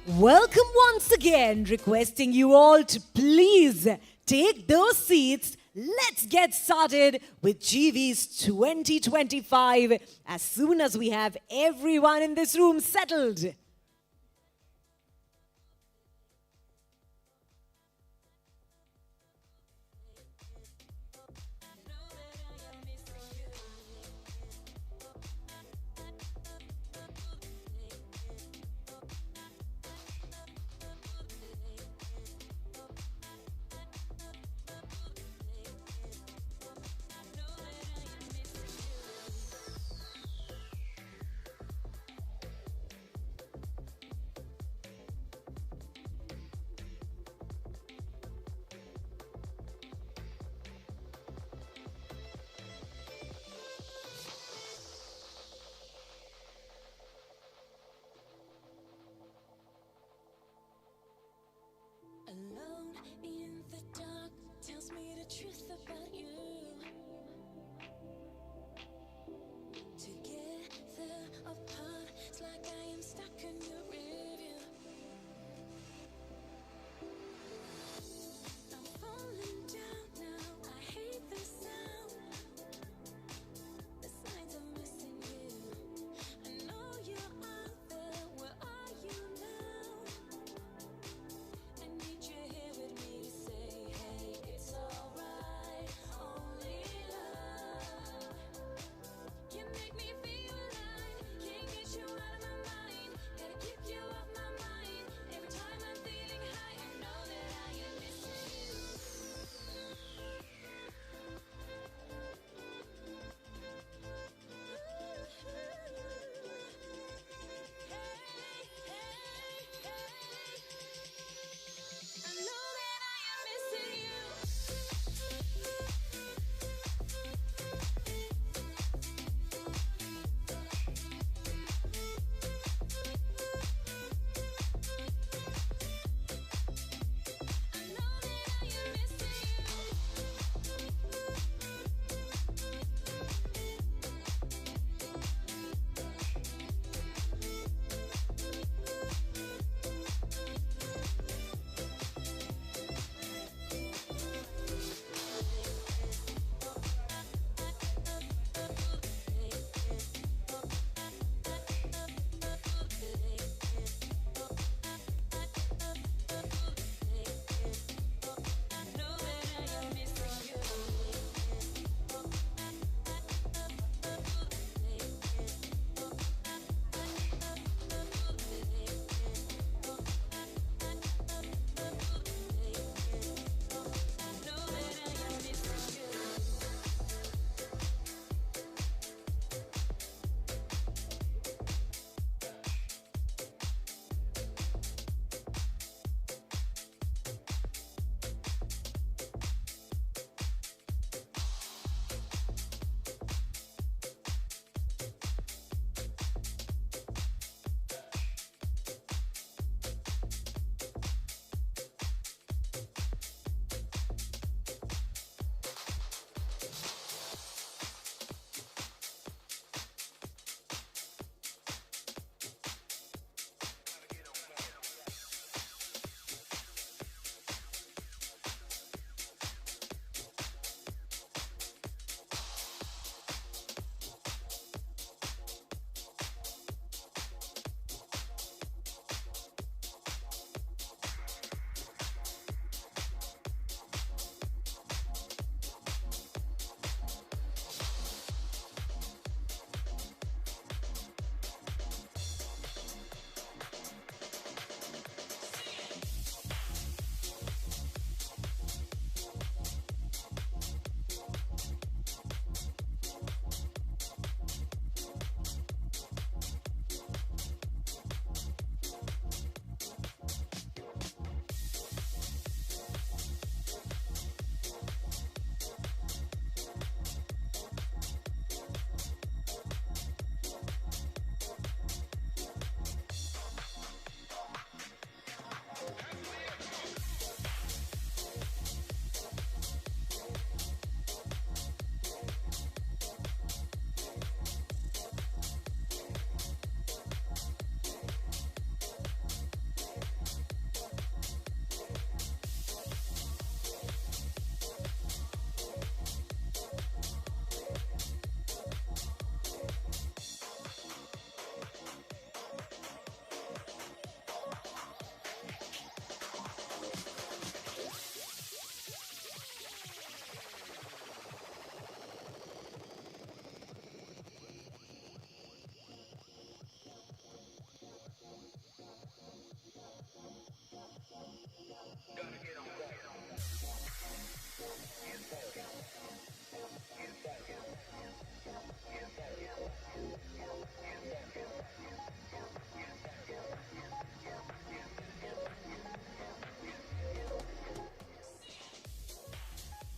Welcome once again, requesting you all to please take those seats. Let's get started with GV's 2025 as soon as we have everyone in this room settled.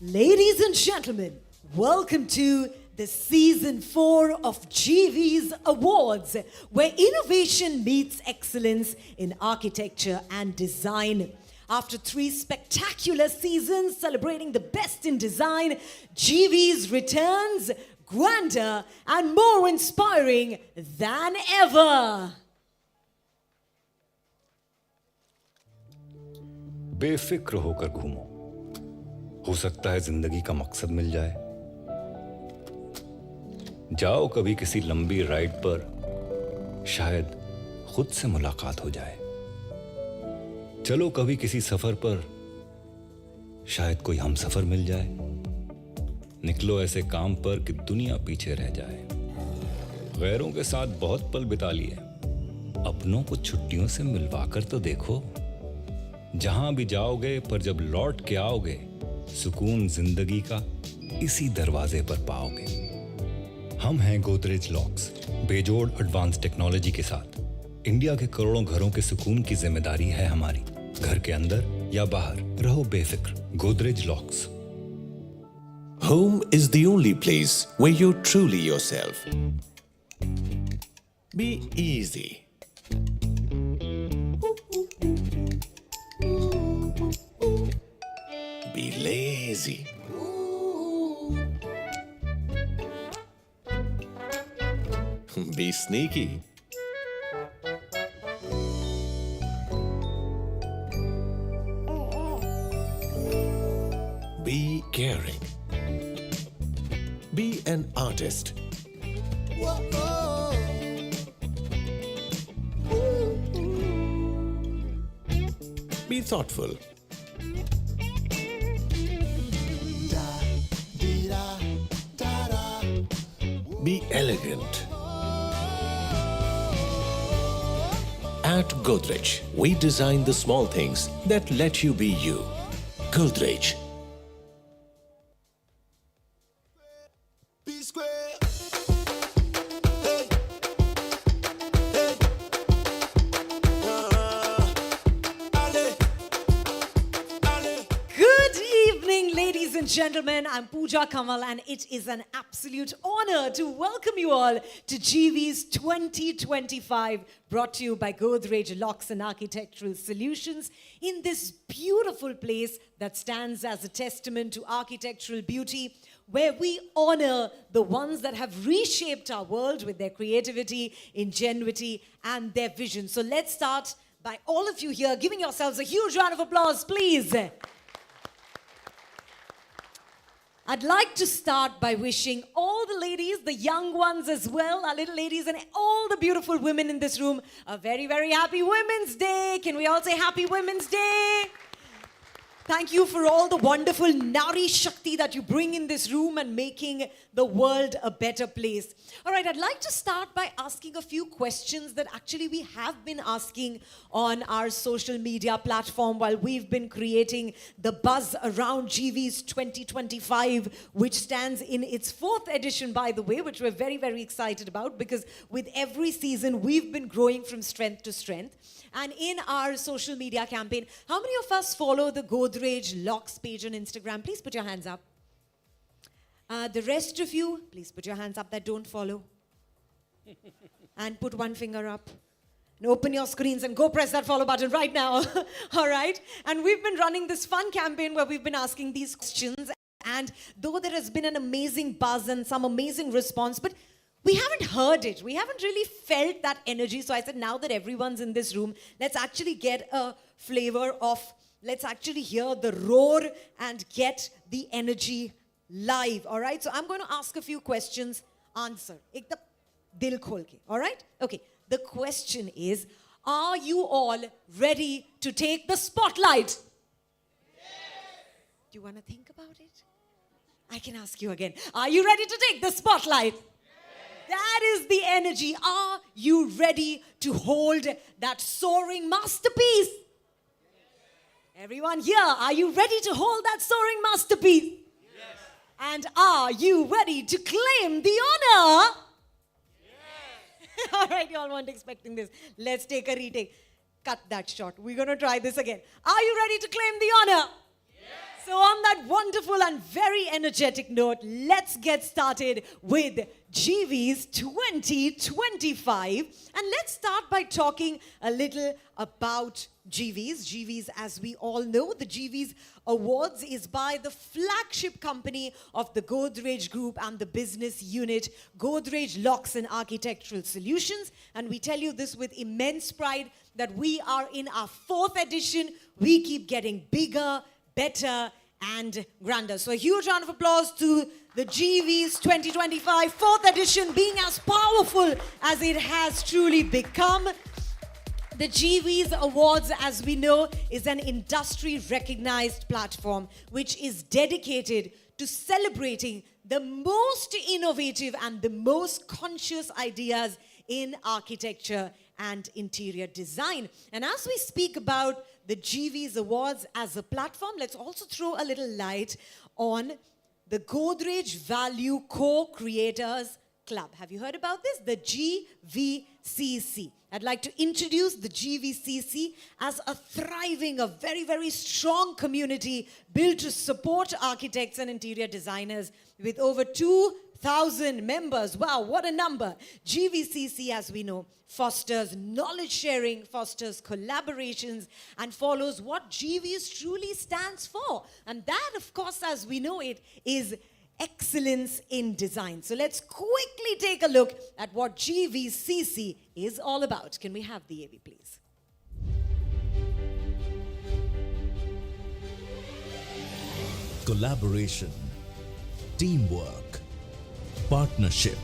Ladies and gentlemen, welcome to the Season 4 of GeeVees Awards, where innovation meets excellence in architecture and design. After 3 spectacular seasons celebrating the best in design, GeeVees returns grander and more inspiring than ever. बेफिक्र होकर घूमो, हो सकता है जिंदगी का मकसद मिल जाए। जाओ कभी किसी लंबी राइड पर, शायद खुद से मुलाकात हो जाए। चलो कभी किसी सफर पर, शायद कोई हमसफर मिल जाए। निकलो ऐसे काम पर कि दुनिया पीछे रह जाए। गैरों के साथ बहुत पल बिता लिए, अपनों को छुट्टियों से मिलवाकर तो देखो। जहां भी जाओगे पर जब लौट के आओगे, सुकून जिंदगी का इसी दरवाजे पर पाओगे। हम हैं गोदरेज लॉक्स, बेजोड़ एडवांस टेक्नोलॉजी के साथ। इंडिया के करोड़ों घरों के सुकून की जिम्मेदारी है हमारी। घर के अंदर या बाहर रहो बेफिक्र, Godrej locks. Home is the only place where you're truly yourself. Be easy. Be lazy. Be sneaky. Be caring. Be an artist. Be thoughtful. Be elegant. At Godrej, we design the small things that let you be you. Godrej. Ladies and gentlemen, I'm Pooja Kamal, and it is an absolute honor to welcome you all to GeeVees 2025, brought to you by Godrej Locks Architectural Solutions, in this beautiful place that stands as a testament to architectural beauty, where we honor the ones that have reshaped our world with their creativity, ingenuity, and their vision. So let's start by all of you here giving yourselves a huge round of applause, please. I'd like to start by wishing all the ladies, the young ones as well, our little ladies, and all the beautiful women in this room a very, very happy Women's Day. Can we all say Happy Women's Day? Thank you for all the wonderful Nari Shakti that you bring in this room and making the world a better place. All right, I'd like to start by asking a few questions that actually we have been asking on our social media platform while we've been creating the buzz around GeeVees 2025, which stands in its 4th edition, by the way, which we're very, very excited about, because with every season, we've been growing from strength to strength. And in our social media campaign, how many of us follow the Godrej Locks page on Instagram? Please put your hands up. The rest of you, please put your hands up that don't follow. And put one finger up. And open your screens and go press that follow button right now. All right? And we've been running this fun campaign where we've been asking these questions. And though there has been an amazing buzz and some amazing response, but we haven't heard it. We haven't really felt that energy. So I said, now that everyone's in this room, let's actually get a flavor of, let's actually hear the roar and get the energy live. All right? So I'm going to ask a few questions. Answer. Ekdam dil khol ke. All right? Okay. The question is, are you all ready to take the spotlight? Yes. Do you want to think about it? I can ask you again. Are you ready to take the spotlight? That is the energy. Are you ready to hold that soaring masterpiece? Everyone here, are you ready to hold that soaring masterpiece? Yes. And are you ready to claim the honor? Yes. All right, you all weren't expecting this. Let's take a retake. Cut that shot. We're going to try this again. Are you ready to claim the honor? Yes. So on that wonderful and very energetic note, let's get started with GeeVees 2025. And let's start by talking a little about GeeVees. GeeVees, as we all know, the GeeVees Awards is by the flagship company of the Godrej Group and the business unit, Godrej Locks and Architectural Solutions. And we tell you this with immense pride that we are in our 4th edition. We keep getting bigger, better, and grander. So a huge round of applause to the GeeVees 2025 4th edition being as powerful as it has truly become. The GeeVees Awards, as we know, is an industry-recognized platform which is dedicated to celebrating the most innovative and the most conscious ideas in architecture and interior design. And as we speak about the GeeVees Awards as a platform, let's also throw a little light on the Godrej Value Co-Creators Club. Have you heard about this? The GVCC. I'd like to introduce the GVCC as a thriving, a very, very strong community built to support architects and interior designers with over 2,000 members. Wow, what a number. GVCC, as we know, fosters knowledge sharing, fosters collaborations, and follows what GeeVees truly stands for. And that, of course, as we know it, is excellence in design. So let's quickly take a look at what GVCC is all about. Can we have the AV, please? Collaboration, teamwork, partnership.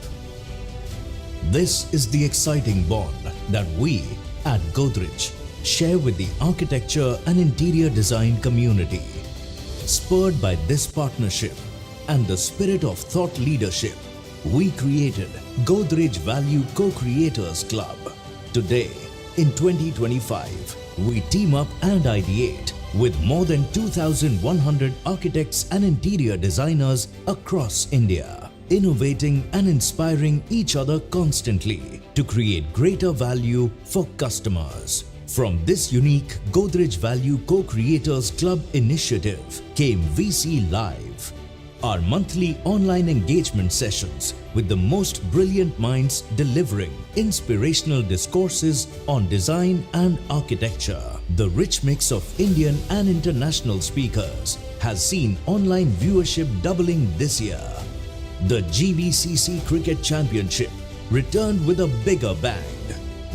This is the exciting bond that we at Godrej share with the architecture and interior design community. Spurred by this partnership and the spirit of thought leadership, we created Godrej Value Co-Creators Club. Today, in 2025, we team up and ideate with more than 2,100 architects and interior designers across India, innovating and inspiring each other constantly to create greater value for customers. From this unique Godrej Value Co-Creators Club initiative came VC Live, our monthly online engagement sessions with the most brilliant minds delivering inspirational discourses on design and architecture. The rich mix of Indian and international speakers has seen online viewership doubling this year. The GVCC Cricket Championship returned with a bigger bang.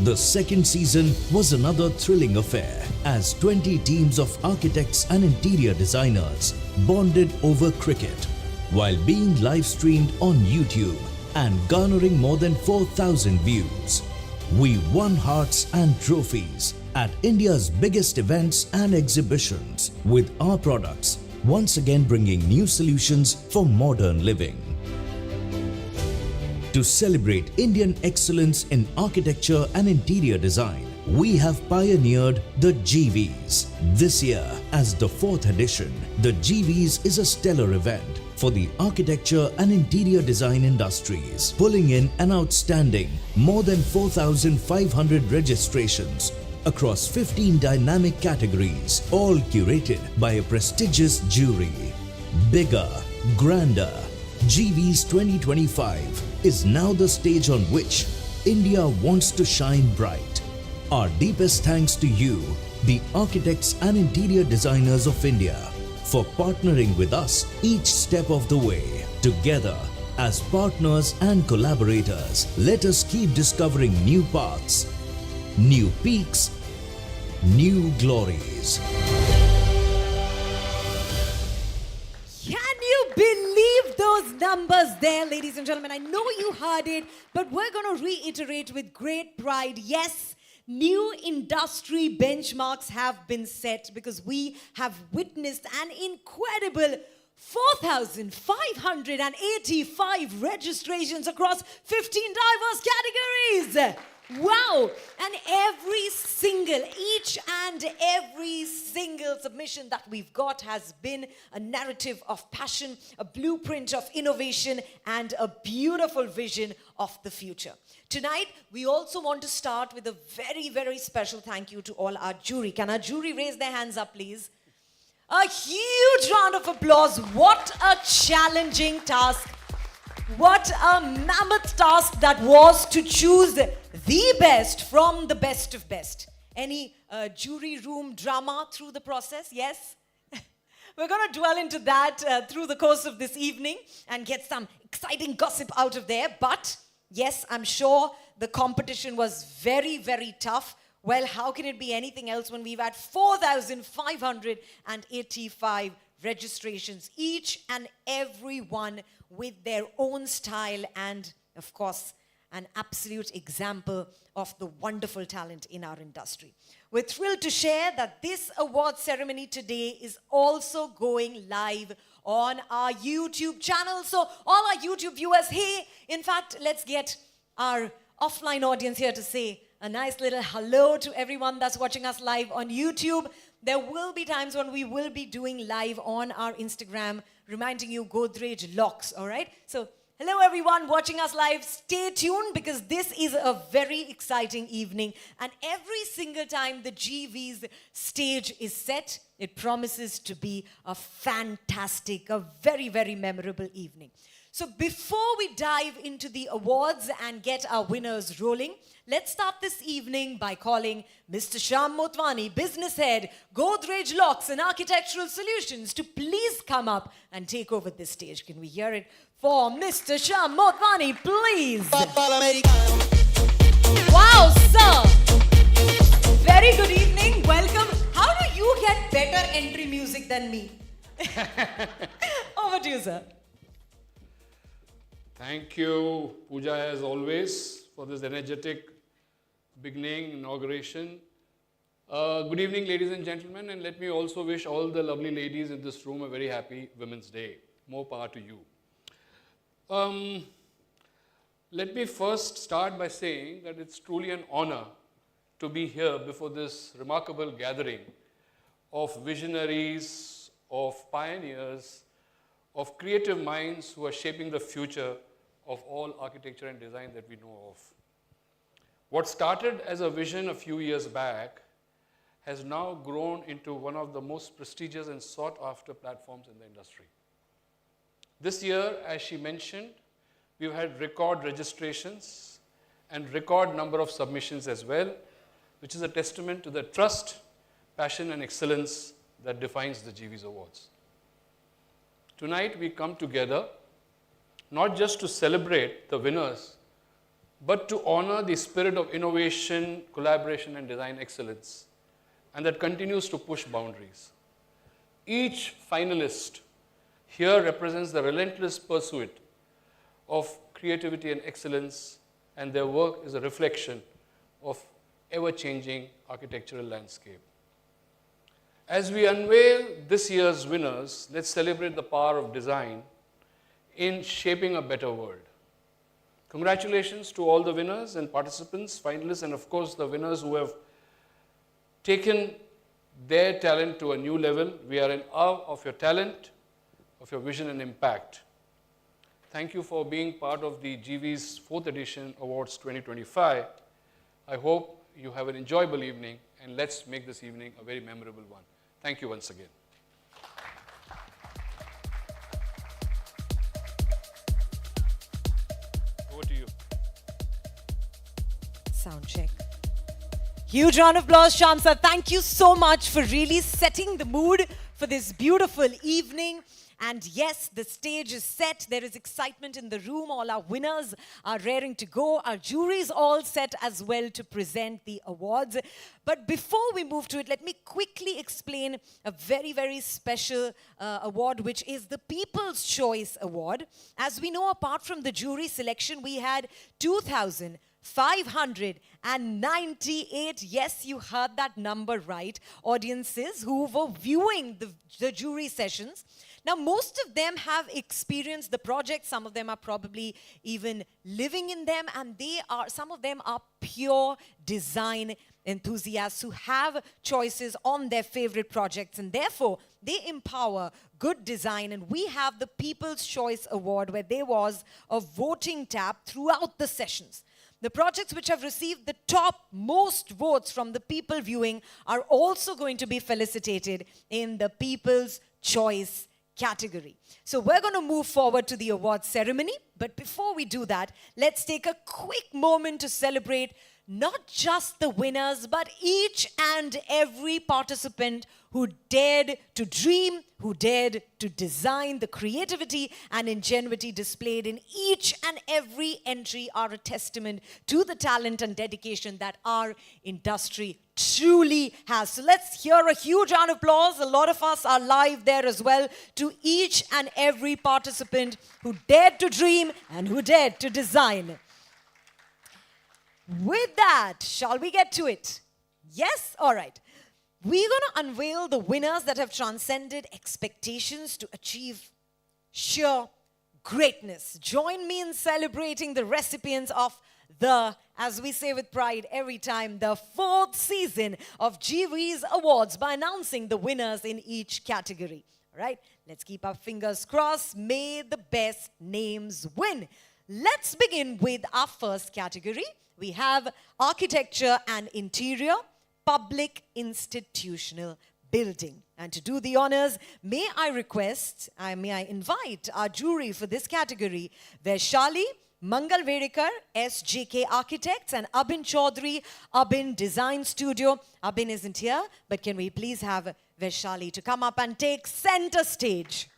The second season was another thrilling affair as 20 teams of architects and interior designers bonded over cricket while being live streamed on YouTube and garnering more than 4,000 views. We won hearts and trophies at India's biggest events and exhibitions with our products once again bringing new solutions for modern living. To celebrate Indian excellence in architecture and interior design, we have pioneered the GeeVees. This year, as the 4th edition, the GeeVees is a stellar event for the architecture and interior design industries, pulling in an outstanding more than 4,500 registrations across 15 dynamic categories, all curated by a prestigious jury. Bigger, grander, GeeVees 2025 is now the stage on which India wants to shine bright. Our deepest thanks to you, the architects and interior designers of India, for partnering with us each step of the way. Together, as partners and collaborators, let us keep discovering new paths, new peaks, new glories. Can you believe those numbers there, ladies and gentlemen? I know you heard it, but we're going to reiterate with great pride. Yes, new industry benchmarks have been set because we have witnessed an incredible 4,585 registrations across 15 diverse categories. Wow! And each and every single submission that we've got has been a narrative of passion, a blueprint of innovation, and a beautiful vision of the future. Tonight, we also want to start with a very, very special thank you to all our jury. Can our jury raise their hands up, please? A huge round of applause. What a challenging task. What a mammoth task that was to choose the best from the best of best. Any jury room drama through the process? Yes? We're going to dwell into that through the course of this evening and get some exciting gossip out of there. But yes, I'm sure the competition was very, very tough. Well, how can it be anything else when we've had 4,585 registrations, each and every one with their own style and, of course, an absolute example of the wonderful talent in our industry. We're thrilled to share that this award ceremony today is also going live on our YouTube channel. So all our YouTube viewers, hey, in fact, let's get our offline audience here to say a nice little hello to everyone that's watching us live on YouTube. There will be times when we will be doing live on our Instagram, reminding you Godrej Locks, all right? So hello everyone watching us live. Stay tuned because this is a very exciting evening. And every single time the GeeVees stage is set, it promises to be a fantastic, a very, very memorable evening. So before we dive into the awards and get our winners rolling, let's start this evening by calling Mr. Sham Motwani, Business Head, Godrej Locks and Architectural Solutions, to please come up and take over this stage. Can we hear it for Mr. Sham Motwani, please? Wow, sir. Very good evening. Welcome. How do you get better entry music than me? Over to you, sir. Thank you, Pooja, as always, for this energetic beginning, inauguration. Good evening, ladies and gentlemen, and let me also wish all the lovely ladies in this room a very happy Women's Day. More power to you. Let me first start by saying that it's truly an honor to be here before this remarkable gathering of visionaries, of pioneers, of creative minds who are shaping the future of all architecture and design that we know of. What started as a vision a few years back has now grown into one of the most prestigious and sought-after platforms in the industry. This year, as she mentioned, we've had record registrations and record number of submissions as well, which is a testament to the trust, passion, and excellence that defines the GeeVees Awards. Tonight, we come together not just to celebrate the winners, but to honor the spirit of innovation, collaboration, and design excellence, and that continues to push boundaries. Each finalist here represents the relentless pursuit of creativity and excellence, and their work is a reflection of ever-changing architectural landscape. As we unveil this year's winners, let's celebrate the power of design in shaping a better world. Congratulations to all the winners and participants, finalists, and of course the winners who have taken their talent to a new level. We are in awe of your talent, of your vision and impact. Thank you for being part of the GeeVees 4th edition Awards 2025. I hope you have an enjoyable evening, and let's make this evening a very memorable one. Thank you once again. Over to you. Sound check. Huge round of applause, Sham sir. Thank you so much for really setting the mood for this beautiful evening. And yes, the stage is set. There is excitement in the room. All our winners are raring to go. Our jury is all set as well to present the awards. But before we move to it, let me quickly explain a very, very special award, which is the People's Choice Award. As we know, apart from the jury selection, we had 2,598, yes, you heard that number right, audiences who were viewing the jury sessions. Now, most of them have experienced the project. Some of them are probably even living in them, and some of them are pure design enthusiasts who have choices on their favorite projects, and therefore they empower good design. And we have the People's Choice Award, where there was a voting tab throughout the sessions. The projects which have received the top most votes from the people viewing are also going to be felicitated in the People's Choice category. So we're going to move forward to the award ceremony. But before we do that, let's take a quick moment to celebrate not just the winners, but each and every participant who dared to dream, who dared to design. The creativity and ingenuity displayed in each and every entry are a testament to the talent and dedication that our industry truly has. So let's hear a huge round of applause. A lot of us are live there as well, to each and every participant who dared to dream and who dared to design. With that, shall we get to it? Yes? All right. We're going to unveil the winners that have transcended expectations to achieve sheer greatness. Join me in celebrating the recipients of the, as we say with pride every time, the 4th season of GeeVees Awards by announcing the winners in each category. All right? Let's keep our fingers crossed. May the best names win. Let's begin with our first category. We have Architecture and Interior, Public Institutional Building. And to do the honors, may I invite our jury for this category, Vaishali, Mangal Vedekar, SJK Architects, and Abin Chaudhary, Abin Design Studio. Abin isn't here, but can we please have Vaishali to come up and take center stage?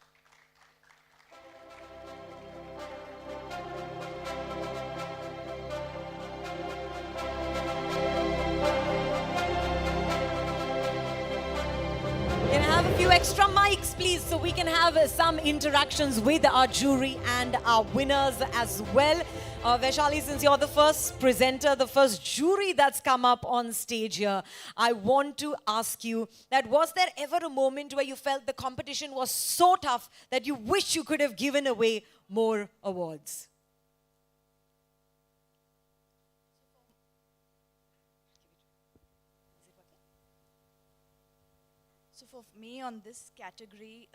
Can I have a few extra mics, please, so we can have some interactions with our jury and our winners as well. Vaishali, since you're the first presenter, the first jury that's come up on stage here, I want to ask you that was there ever a moment where you felt the competition was so tough that you wish you could have given away more awards? So for me on this category,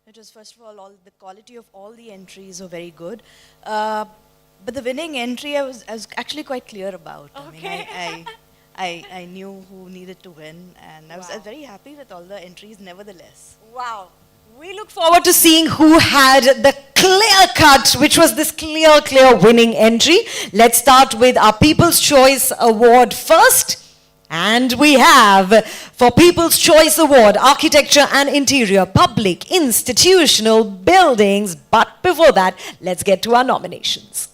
it was first of all the quality of all the entries are very good. But the winning entry I was actually quite clear about. Okay. I knew who needed to win, and I was very happy with all the entries nevertheless. Wow. We look forward to seeing who had the clear cut, which was this clear winning entry. Let's start with our People's Choice Award first. And we have, for People's Choice Award, Architecture and Interior, Public Institutional Buildings. But before that, let's get to our nominations.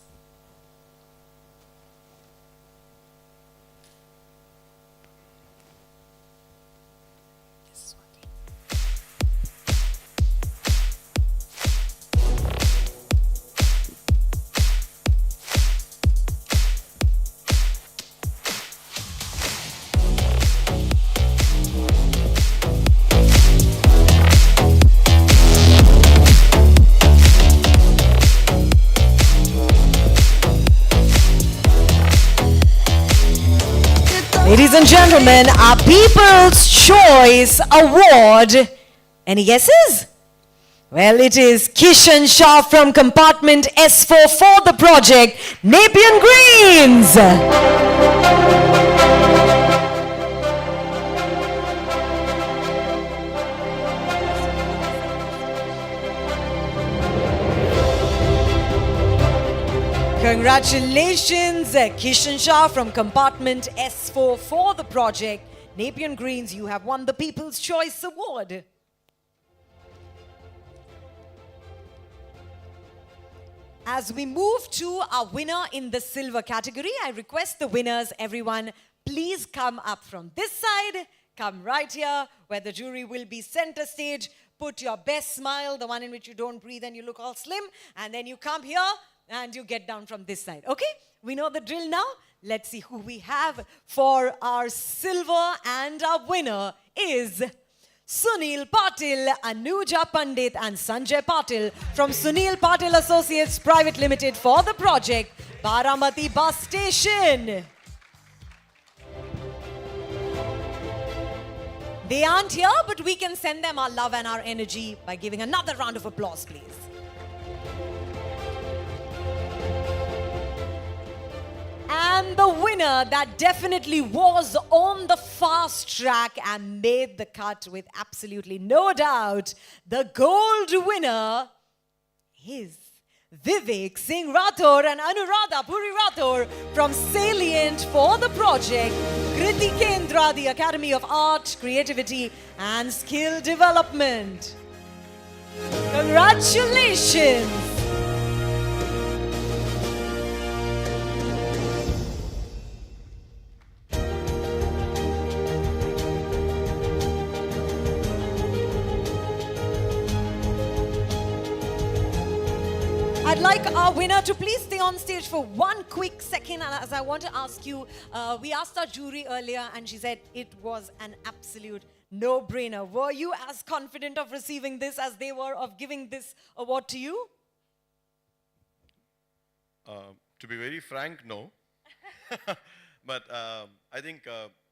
Ladies and gentlemen, our People's Choice Award. Any guesses? Well, it is Kishan Shah from compartment S4 for the project Nepean Greens. Congratulations, Kishan Shah from compartment S4 for the project Nepean Greens. You have won the People's Choice Award. As we move to our winner in the silver category, I request the winners, everyone, please come up from this side, come right here where the jury will be center stage. Put your best smile, the one in which you don't breathe and you look all slim, and then you come here and you get down from this side. Okay? We know the drill now. Let's see who we have for our silver, and our winner is Sunil Patil, Anuja Pandit and Sanjay Patil from Sunil Patil Associates Private Limited for the project Baramati Bus Station. They aren't here, but we can send them our love and our energy by giving another round of applause, please. And the winner that definitely was on the fast track and made the cut with absolutely no doubt, the gold winner is Vivek Singh Rathore and Anuradha Puri Rathore from Salient for the project Kriti Kendra, the Academy of Art, Creativity and Skill Development. Congratulations! I'd like our winner to please stay on stage for one quick second. And as I want to ask you, we asked our jury earlier and she said it was an absolute no-brainer. Were you as confident of receiving this as they were of giving this award to you? To be very frank, no. But I think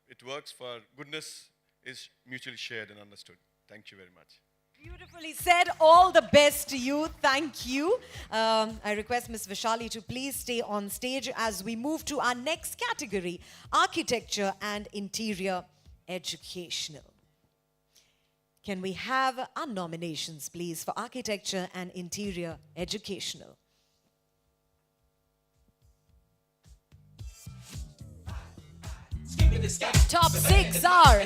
it works for goodness is mutually shared and understood. Thank you very much. Beautifully said. All the best to you. Thank you. I request Ms. Vishali to please stay on stage as we move to our next category, Architecture and Interior Educational. Can we have our nominations, please, for Architecture and Interior Educational? Top 6 are...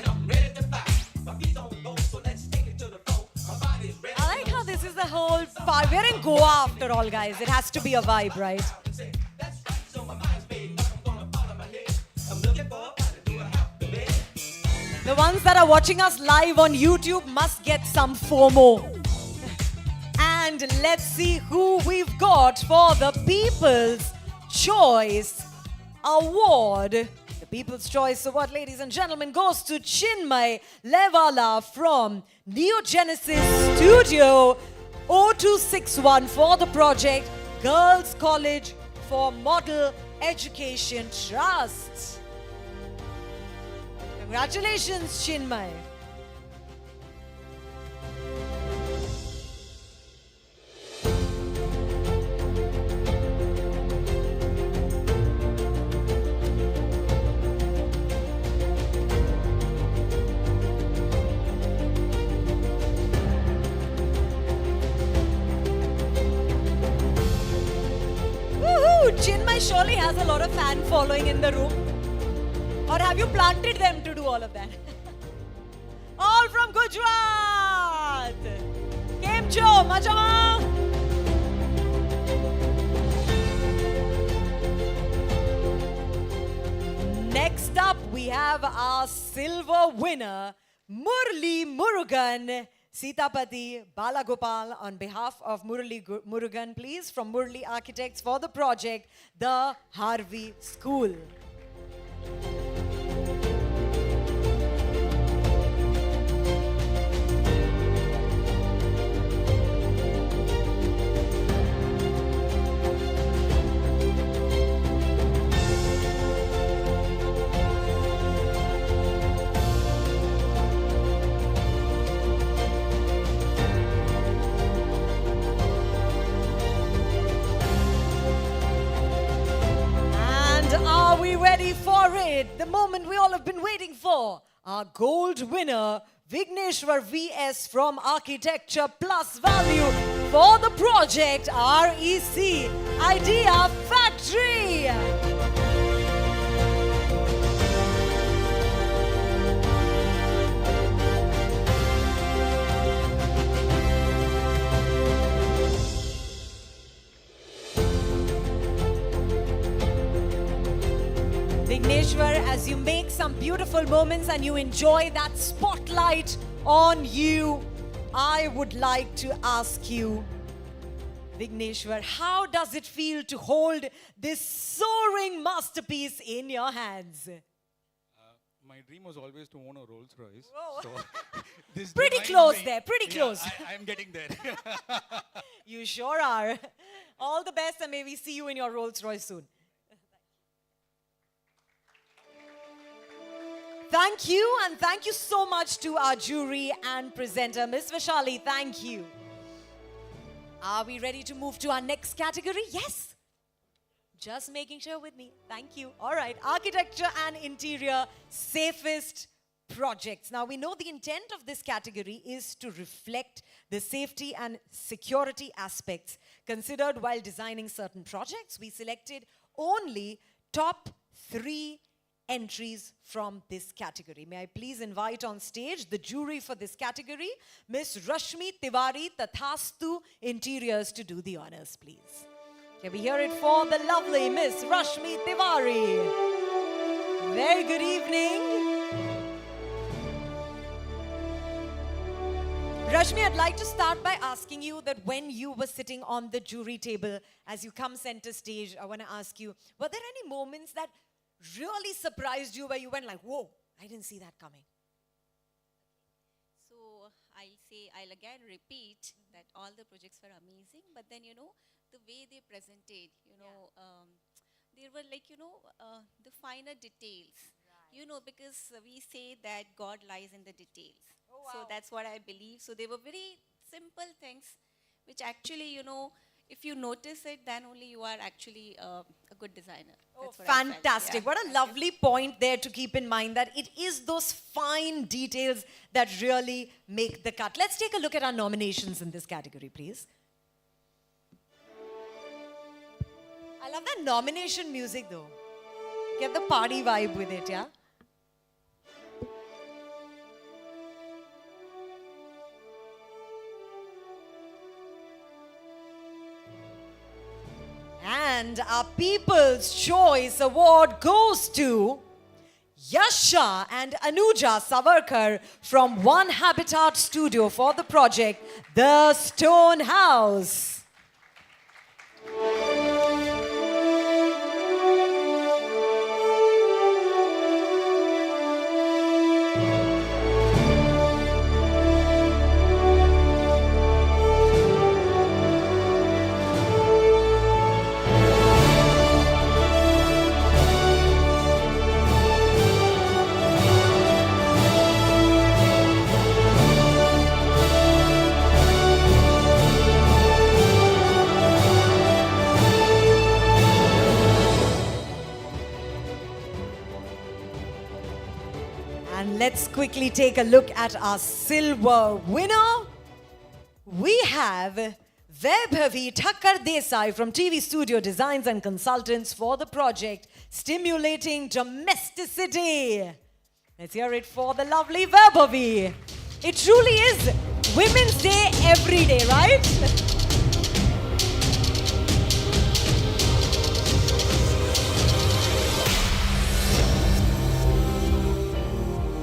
I like how this is the whole part. We're in Goa after all, guys. It has to be a vibe, right? The ones that are watching us live on YouTube must get some FOMO. And let's see who we've got for the People's Choice Award. The People's Choice Award, ladies and gentlemen, goes to Chinmay Levala from Neogenesis Studio 0261 for the project Girls College for Model Education Trust. Congratulations, Chinmay. Chinmay surely has a lot of fan following in the room. Or have you planted them to do all of that? All from Gujarat! Kem cho, Majama! Next up, we have our silver winner, Murli Murugan. Sitapati Balagopal on behalf of Murli Murugan, please, from Murli Architects for the project, the Harvey School. Are we ready for it? The moment we all have been waiting for. Our gold winner, Vigneshwar VS from Architecture Plus Value for the project REC Idea Factory. Vigneshwar, as you make some beautiful moments and you enjoy that spotlight on you, I would like to ask you, Vigneshwar, how does it feel to hold this soaring masterpiece in your hands? My dream was always to own a Rolls Royce. Whoa. So this Pretty divine close way- there, pretty close. I'm getting there. You sure are. All the best and may we see you in your Rolls Royce soon. Thank you, and thank you so much to our jury and presenter. Ms. Vishali, thank you. Are we ready to move to our next category? Yes? Just making sure with me. Thank you. All right. Architecture and interior safest projects. Now, we know the intent of this category is to reflect the safety and security aspects considered while designing certain projects. We selected only top 3 entries from this category. May I please invite on stage the jury for this category, Miss Rashmi Tiwari, Tathastu Interiors, to do the honors, please. Can we hear it for the lovely Miss Rashmi Tiwari? Very good evening. Rashmi, I'd like to start by asking you that when you were sitting on the jury table, as you come center stage, I want to ask you, were there any moments that really surprised you where you went like, whoa, I didn't see that coming? So I'll again repeat that all the projects were amazing, but then, the way they presented, there were like, the finer details, because we say that God lies in the details. Oh, So wow. that's what I believe. So they were very simple things, which actually, if you notice it, then only you are actually a good designer. Oh, That's what I felt. fantastic. Yeah. What a lovely point there to keep in mind, that it is those fine details that really make the cut. Let's take a look at our nominations in this category, please. I love that nomination music though. Get the party vibe with it, yeah? And our People's Choice Award goes to Yasha and Anuja Savarkar from One Habitat Studio for the project The Stone House. And let's quickly take a look at our silver winner. We have Vaibhavi Thakkar Desai from TV Studio Designs and Consultants for the project Stimulating Domesticity. Let's hear it for the lovely Vaibhavi. It truly is Women's Day every day, right?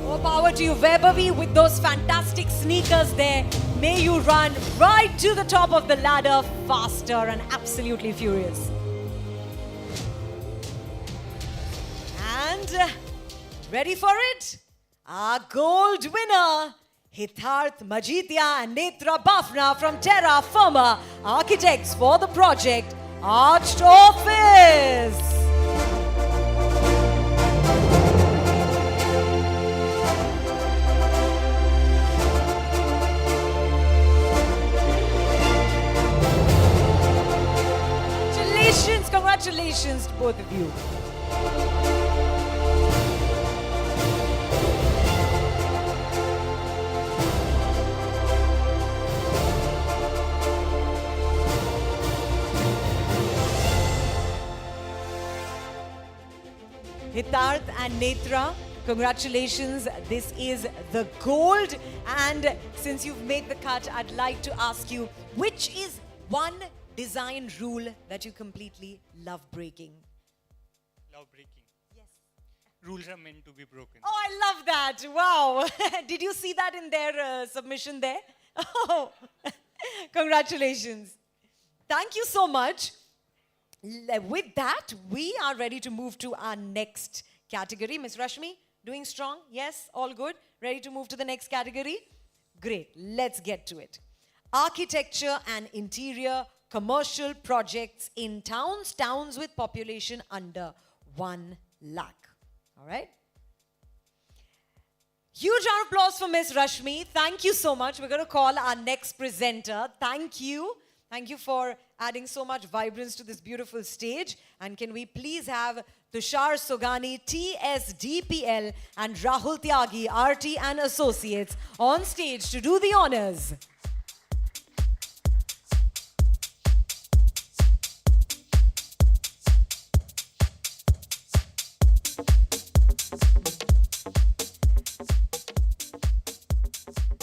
More power to you, Vaibhavi, with those fantastic sneakers there. May you run right to the top of the ladder faster and absolutely furious. And ready for it? Our gold winner, Hitarth Majitia and Netra Bafna from Terra Firma Architects for the project Arched Office. Congratulations to both of you. Hitarth and Netra, congratulations. This is the gold. And since you've made the cut, I'd like to ask you, which is one design rule that you completely love breaking? Love breaking. Yes. Rules are meant to be broken. Oh, I love that. Wow. Did you see that in their submission there? Oh, congratulations. Thank you so much. With that, we are ready to move to our next category. Ms. Rashmi, doing strong? Yes, all good? Ready to move to the next category? Great. Let's get to it. Architecture and interior commercial projects in towns with population under 1 lakh. All right? Huge round of applause for Ms. Rashmi. Thank you so much. We're going to call our next presenter. Thank you. Thank you for adding so much vibrance to this beautiful stage. And can we please have Tushar Sogani, TSDPL, and Rahul Tyagi, RT and Associates, on stage to do the honors.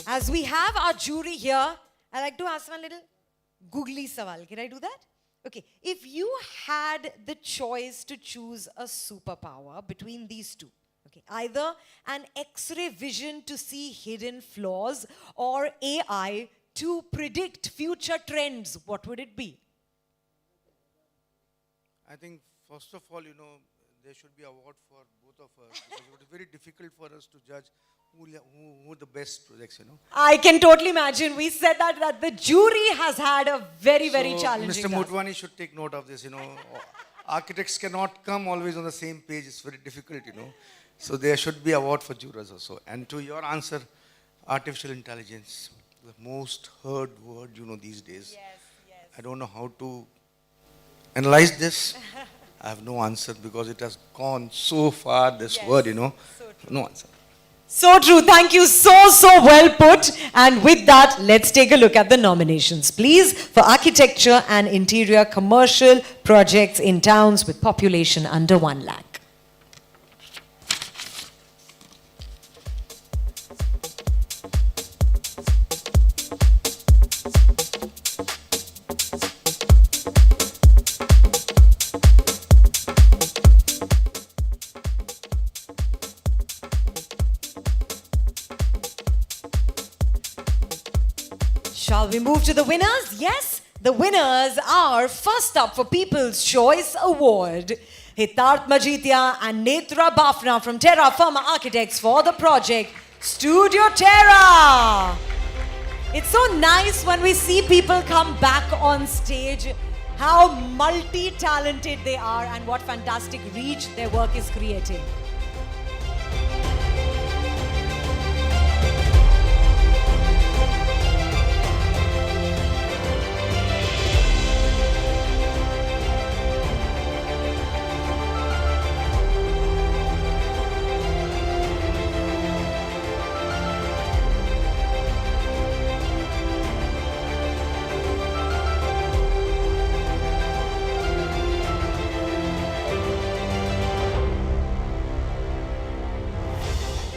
As we have our jury here, I'd like to ask one little googly sawal. Can I do that? Okay. If you had the choice to choose a superpower between these two, okay, either an X-ray vision to see hidden flaws or AI to predict future trends, what would it be? I think, first of all, there should be award for both of us because it was very difficult for us to judge who the best projects, I can totally imagine. We said that the jury has had a very, very So challenging Mr. task. Motwani should take note of this, Architects cannot come always on the same page. It's very difficult, So there should be award for jurors also. And to your answer, artificial intelligence, the most heard word, these days. Yes, yes. I don't know how to analyze this. I have no answer because it has gone so far, this Yes, word, so no answer. So true. Thank you so well put. And with that, let's take a look at the nominations, please, for architecture and interior commercial projects in towns with population under 1 lakh. Shall we move to the winners? Yes, the winners are, first up for People's Choice Award, Hitarth Majitia and Netra Bafna from Terra Firma Architects for the project Studio Terra. It's so nice when we see people come back on stage, how multi-talented they are and what fantastic reach their work is creating.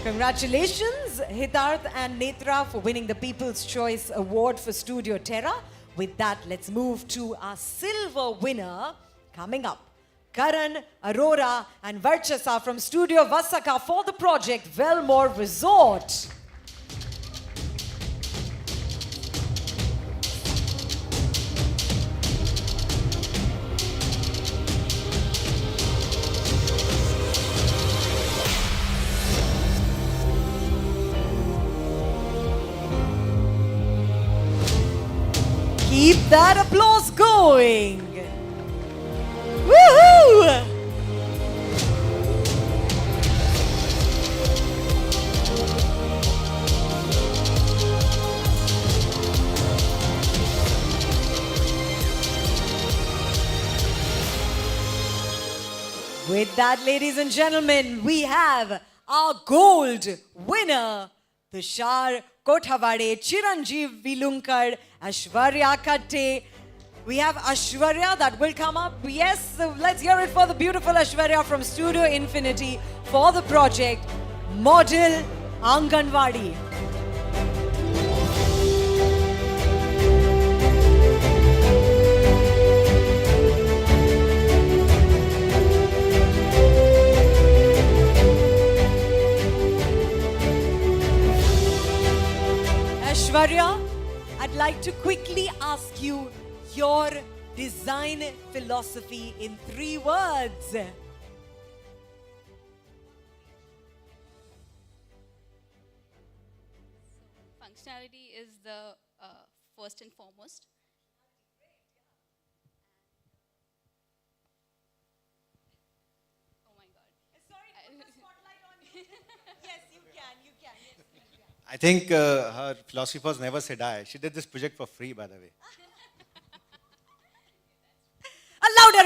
Congratulations, Hitarth and Netra, for winning the People's Choice Award for Studio Terra. With that, let's move to our silver winner coming up. Karan, Aurora, and Varchasa from Studio Vasaka for the project Wellmore Resort. Keep that applause going. Woohoo! With that, ladies and gentlemen, we have our gold winner, Tushar Kothavade, Chiranjeev Vilunkar, Ashwarya Katte. We have Ashwarya that will come up. Yes, so let's hear it for the beautiful Ashwarya from Studio Infinity for the project Model Anganwadi. Ashwarya, I'd like to quickly ask you your design philosophy in 3 words. Functionality is the first and foremost. Oh my God. Sorry to put the spotlight on you. Yes, you can. Yes, you can. I think her philosophy was never say die. She did this project for free, by the way.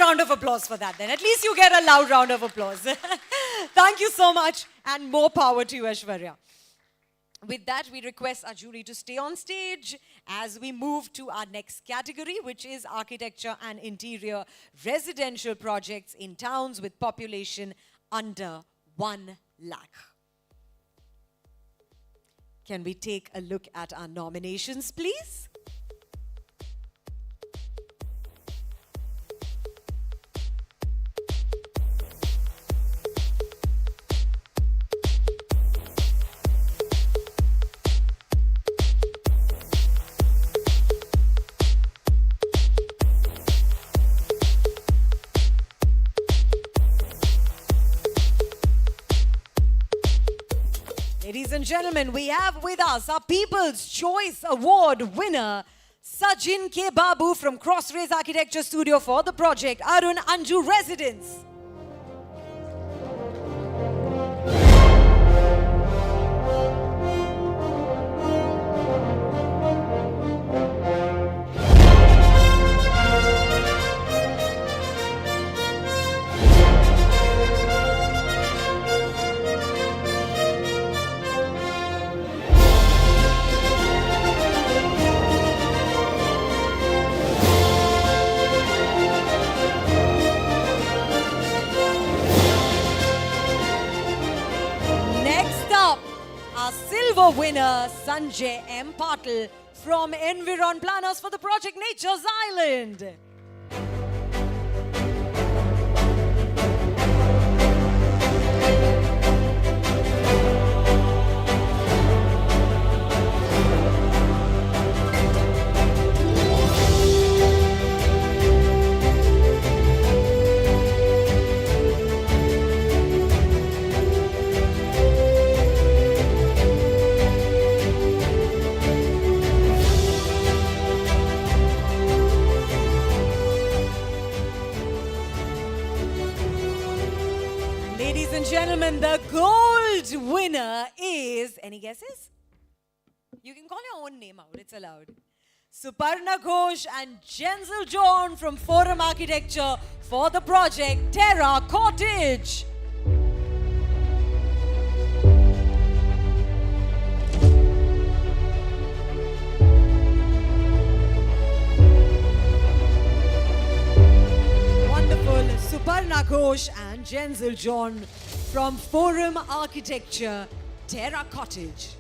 a round of applause for that then. At least you get a loud round of applause. Thank you so much, and more power to you, Aishwarya. With that, we request our jury to stay on stage as we move to our next category, which is architecture and interior residential projects in towns with population under 1 lakh. Can we take a look at our nominations, please? Ladies and gentlemen, we have with us our People's Choice Award winner, Sajin K. Babu from Crossrays Architecture Studio for the project Arun Anju Residence. Silver winner Sanjay M. Patil from Environ Planners for the project Nature's Island. Ladies and gentlemen, the gold winner is, any guesses? You can call your own name out, it's allowed. Suparna Ghosh and Jensel John from Forum Architecture for the project Terra Cottage. Wonderful. Suparna Ghosh and Jensel John from Forum Architecture, Terra Cottage.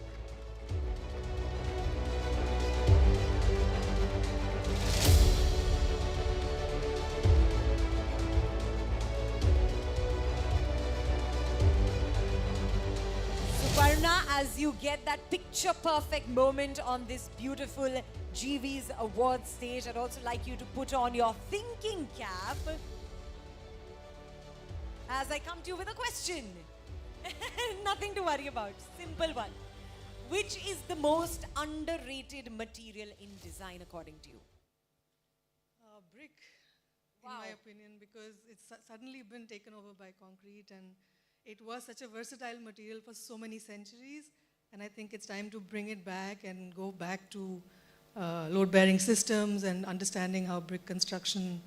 Suparna, as you get that picture perfect moment on this beautiful GeeVees award stage, I'd also like you to put on your thinking cap as I come to you with a question. Nothing to worry about, simple one. Which is the most underrated material in design according to you? Brick, in my opinion, because it's suddenly been taken over by concrete, and it was such a versatile material for so many centuries, and I think it's time to bring it back and go back to load-bearing systems and understanding how brick construction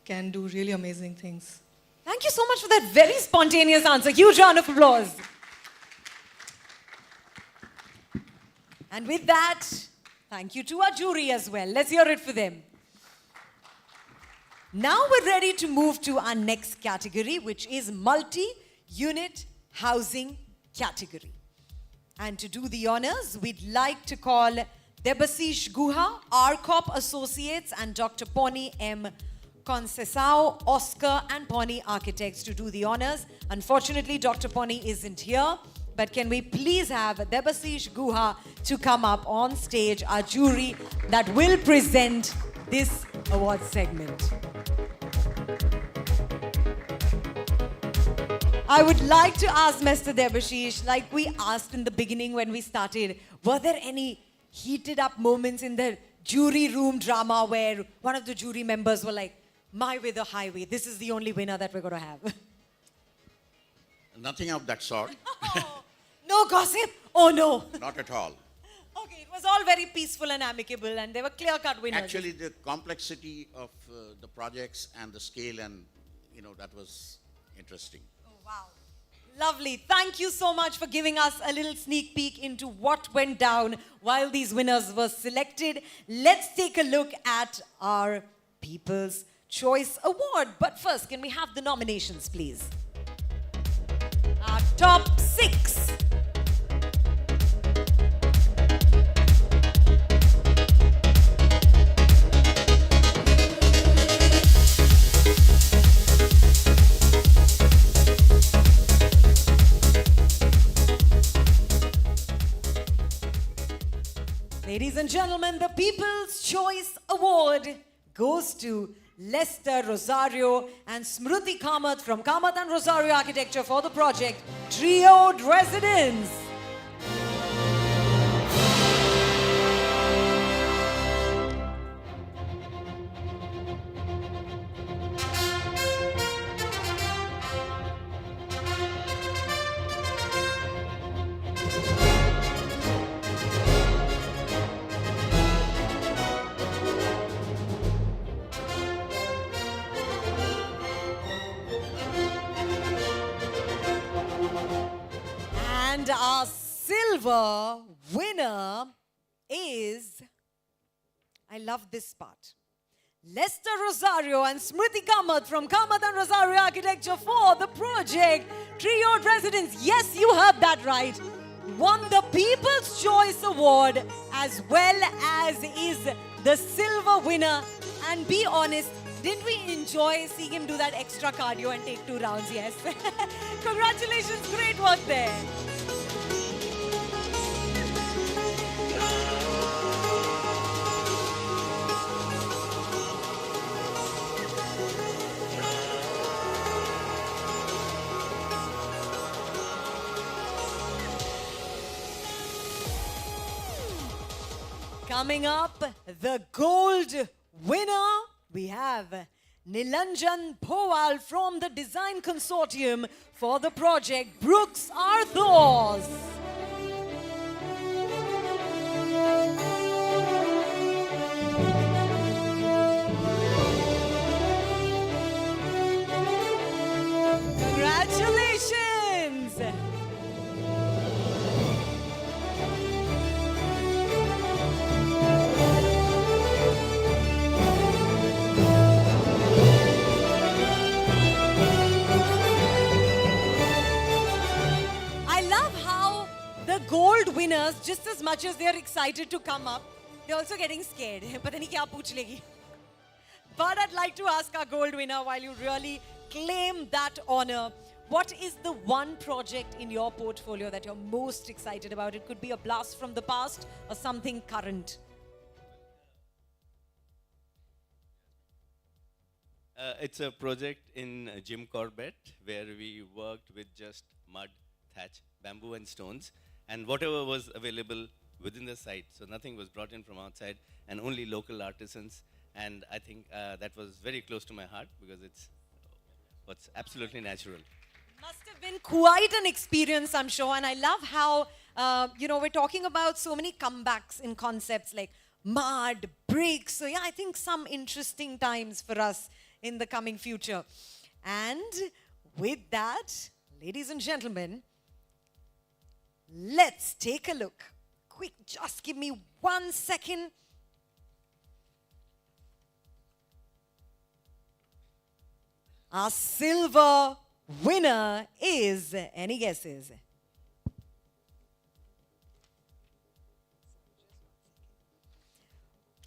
can do really amazing things. Thank you so much for that very spontaneous answer. Huge round of applause. And with that, thank you to our jury as well. Let's hear it for them. Now we're ready to move to our next category, which is multi-unit housing category. And to do the honors, we'd like to call Debasish Guha, RCOP Associates, and Dr. Pony M. Concesao, Oscar and Pony Architects to do the honors. Unfortunately, Dr. Pony isn't here, but can we please have Debasish Guha to come up on stage, our jury that will present this award segment. I would like to ask Mr. Debashish, like we asked in the beginning when we started, were there any heated up moments in the jury room drama where one of the jury members were like, my way the highway, this is the only winner that we're going to have? Nothing of that sort. Oh, no gossip? Oh no. Not at all. Okay, it was was all very peaceful and amicable, and they were clear-cut winners. Actually, the complexity of the projects and the scale, and that was interesting. Oh, wow. Lovely. Thank you so much for giving us a little sneak peek into what went down while these winners were selected. Let's take a look at our People's Choice Award. But first, can we have the nominations, please? Our top 6. Ladies and gentlemen, the People's Choice Award goes to Lester Rosario and Smruti Kamath from Kamath and Rosario Architecture for the project Trioed Residence. And our silver winner is, I love this part, Lester Rosario and Smruti Kamath from Kamath and Rosario Architecture for the project Trioed Residence. Yes, you heard that right. Won the People's Choice Award as well as is the silver winner. And be honest, didn't we enjoy seeing him do that extra cardio and take 2 rounds? Yes. Congratulations, great work there. Coming up, the gold winner, we have Nilanjan Powal from the Design Consortium for the project Brooks Arthurs. Congratulations! Gold winners, just as much as they're excited to come up, they're also getting scared. Pata nahi kya pooch legi. But I'd like to ask our gold winner, while you really claim that honor, what is the one project in your portfolio that you're most excited about? It could be a blast from the past or something current. It's a project in Jim Corbett where we worked with just mud, thatch, bamboo and stones, and whatever was available within the site. So nothing was brought in from outside and only local artisans. And I think that was very close to my heart because it's what's absolutely natural. Must have been quite an experience, I'm sure. And I love how, we're talking about so many comebacks in concepts like mud, bricks. So yeah, I think some interesting times for us in the coming future. And with that, ladies and gentlemen, let's take a look. Quick, just give me 1 second. Our silver winner is, any guesses?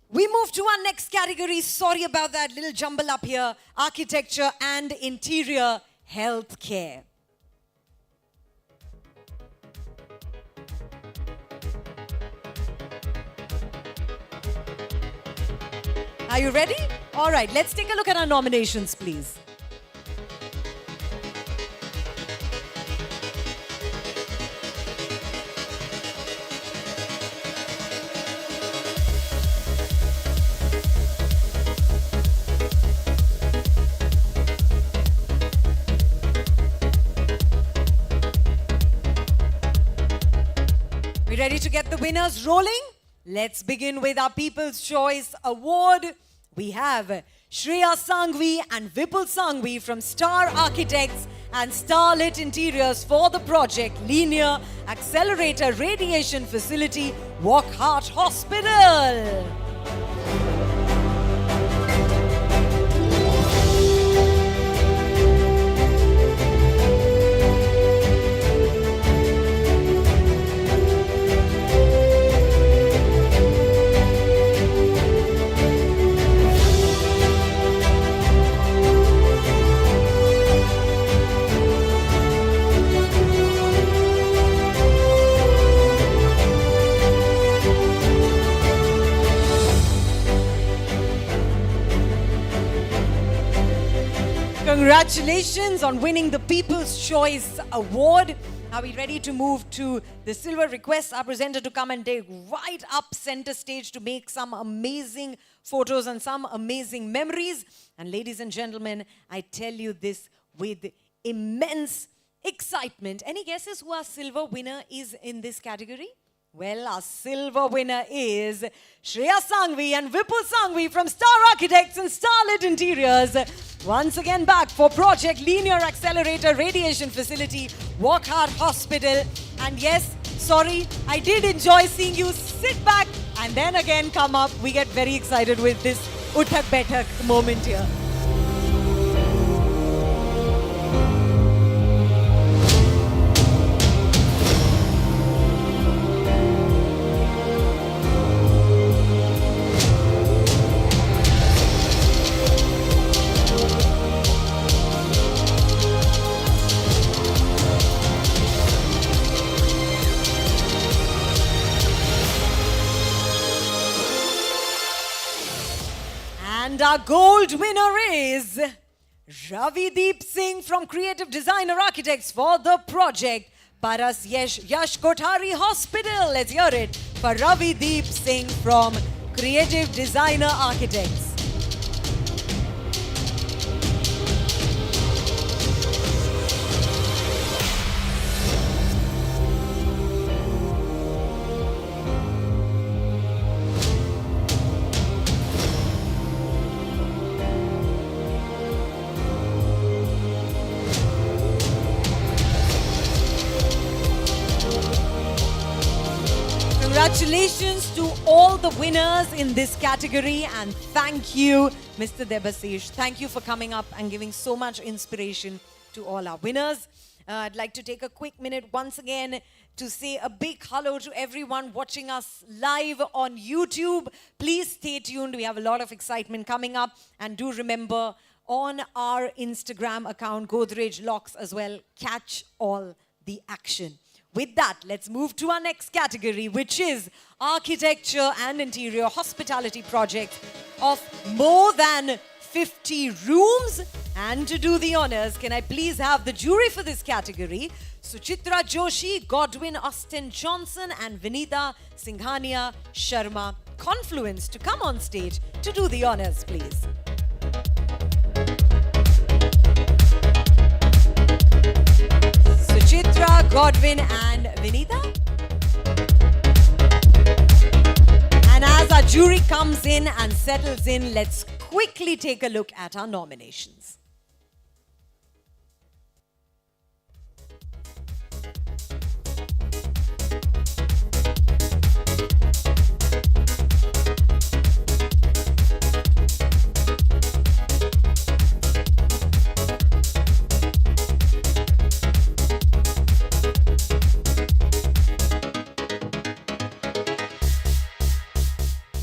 We move to our next category. Sorry about that little jumble up here. Architecture and interior healthcare. Are you ready? All right, let's take a look at our nominations, please. We ready to get the winners rolling? Let's begin with our People's Choice Award. We have Shreya Sanghvi and Vipul Sanghvi from Star Architects and Starlit Interiors for the project Linear Accelerator Radiation Facility, Wockhardt Hospital. Congratulations on winning the People's Choice Award. Are we ready to move to the silver? Request our presenter to come and take right up center stage to make some amazing photos and some amazing memories. And ladies and gentlemen, I tell you this with immense excitement. Any guesses who our silver winner is in this category? Well, our silver winner is Shreya Sanghvi and Vipul Sanghvi from Star Architects and Starlit Interiors. Once again back for Project Linear Accelerator Radiation Facility, Wockhardt Hospital. And yes, sorry, I did enjoy seeing you sit back and then again come up. We get very excited with this Uthak Baithak moment here. And our gold winner is Ravideep Singh from Creative Designer Architects for the project Paras Yash Kothari Hospital. Let's hear it for Ravideep Singh from Creative Designer Architects. Congratulations to all the winners in this category, and thank you, Mr. Debasish. Thank you for coming up and giving so much inspiration to all our winners. I'd like to take a quick minute once again to say a big hello to everyone watching us live on YouTube. Please stay tuned. We have a lot of excitement coming up. And do remember, on our Instagram account, Godrej Locks as well, catch all the action. With that, let's move to our next category, which is architecture and interior hospitality projects of more than 50 rooms. And to do the honors, can I please have the jury for this category? Suchitra Joshi, Godwin Austin Johnson, and Vinita Singhania Sharma Confluence to come on stage to do the honors, please. Suchitra, Godwin, and Vinita. And as our jury comes in and settles in, let's quickly take a look at our nominations.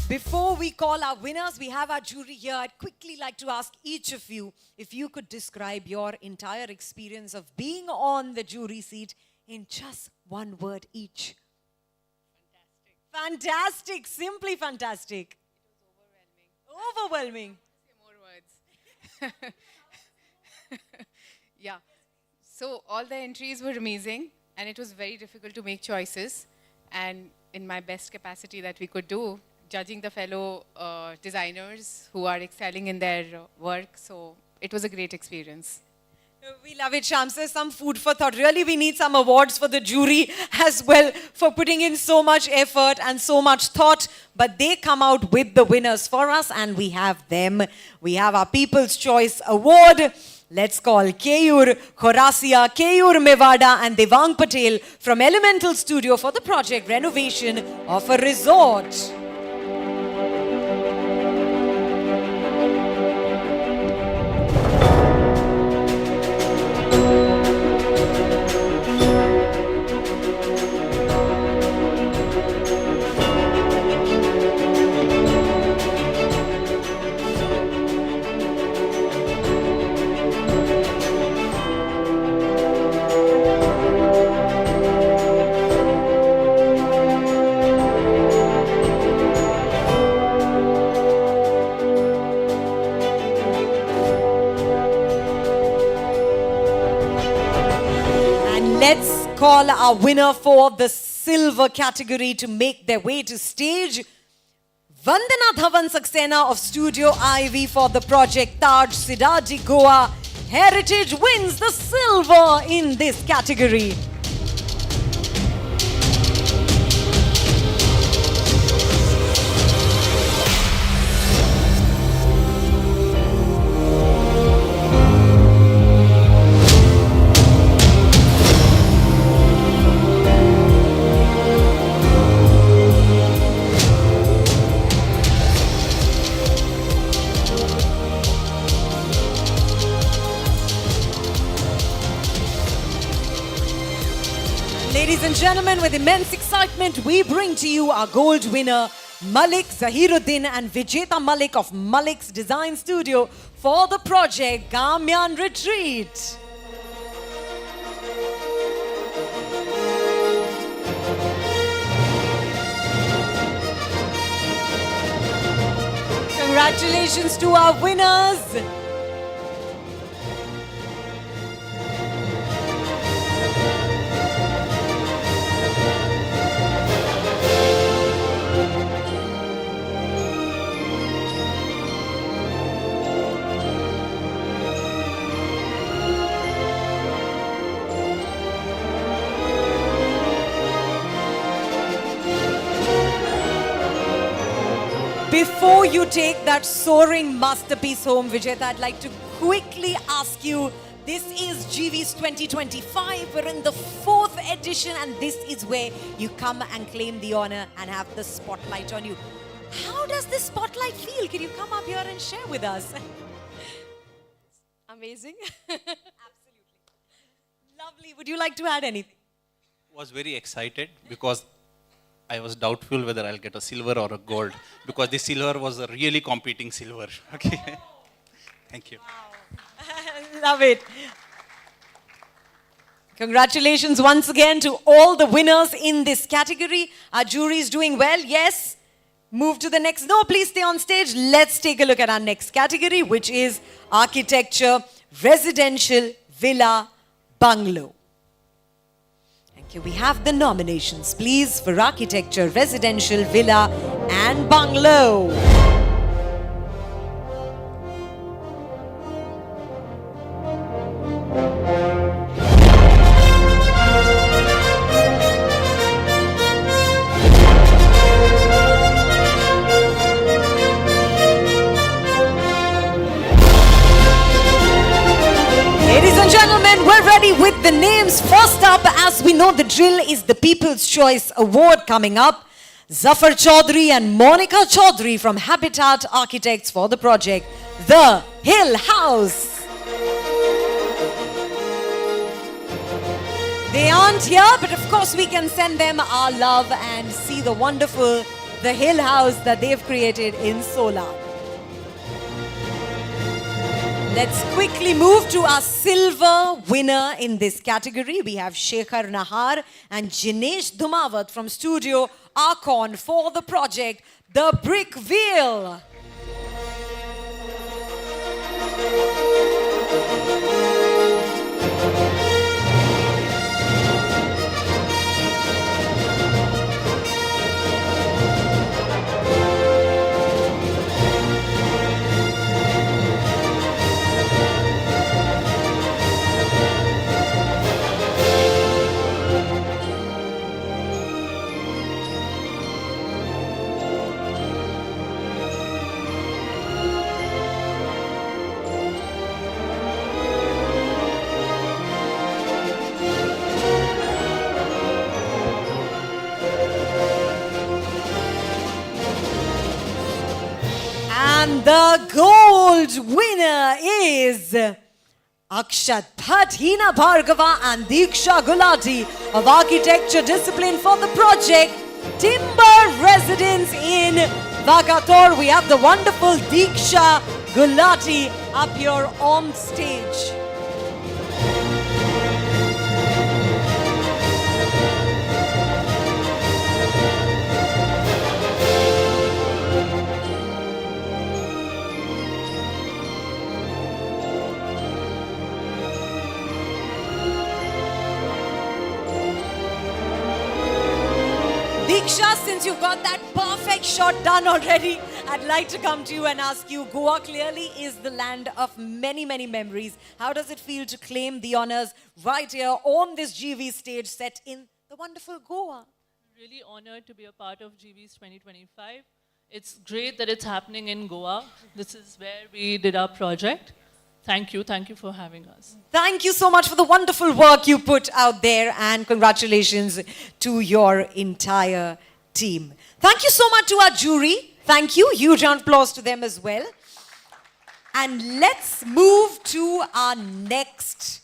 Before we call our winners, we have our jury here. I'd quickly like to ask each of you if you could describe your entire experience of being on the jury seat in just one word each. Fantastic. Fantastic. Simply fantastic. It was Overwhelming. More words. Yeah. So all the entries were amazing, and it was very difficult to make choices. And in my best capacity that we could do, judging the fellow designers who are excelling in their work. So it was a great experience. We love it, Sham. So some food for thought. Really, we need some awards for the jury as well for putting in so much effort and so much thought. But they come out with the winners for us, and we have them. We have our People's Choice Award. Let's call Keyur Khorasia, Keyur Mewada and Devang Patel from Elemental Studio for the project renovation of a resort. Let's call our winner for the silver category to make their way to stage. Vandana Dhawan Saxena of Studio IV for the project Taj Sidaji Goa Heritage wins the silver in this category. Ladies and gentlemen, with immense excitement, we bring to you our gold winner, Malik Zahiruddin and Vijeta Malik of Malik's Design Studio for the project Gamyan Retreat. Congratulations to our winners. Before you take that soaring masterpiece home, Vijeta, I'd like to quickly ask you, this is GeeVees 2025. We're in the 4th edition, and this is where you come and claim the honor and have the spotlight on you. How does this spotlight feel? Can you come up here and share with us? Amazing. Absolutely. Lovely. Would you like to add anything? Was very excited because I was doubtful whether I'll get a silver or a gold because the silver was a really competing silver. Okay. Thank you. Wow. Love it. Congratulations once again to all the winners in this category. Our jury is doing well. Yes. Move to the next. No, please stay on stage. Let's take a look at our next category, which is architecture, residential, villa, bungalow. Thank you. We have the nominations, please, for architecture, residential, villa, and bungalow. Ladies and gentlemen, we're ready with the names. First up, as we know, the drill is the People's Choice Award coming up. Zafar Chaudhary and Monica Chaudhary from Habitat Architects for the project The Hill House. They aren't here, but of course we can send them our love and see the wonderful The Hill House that they've created in Solar. Let's quickly move to our silver winner in this category. We have Shekhar Nahar and Jinesh Dhumawat from Studio Archon for the project The Brick Wheel. And the gold winner is Akshat Bhatt, Hina Bhargava and Diksha Gulati of architecture discipline for the project Timber Residence in Vagator. We have the wonderful Diksha Gulati up here on stage. Diksha, since you've got that perfect shot done already, I'd like to come to you and ask you, Goa clearly is the land of many, many memories. How does it feel to claim the honors right here on this GV stage set in the wonderful Goa? Really honored to be a part of GV's 2025. It's great that it's happening in Goa. This is where we did our project. Thank you for having us. Thank you so much for the wonderful work you put out there, and congratulations to your entire team. Thank you so much to our jury. Thank you. Huge round of applause to them as well. And let's move to our next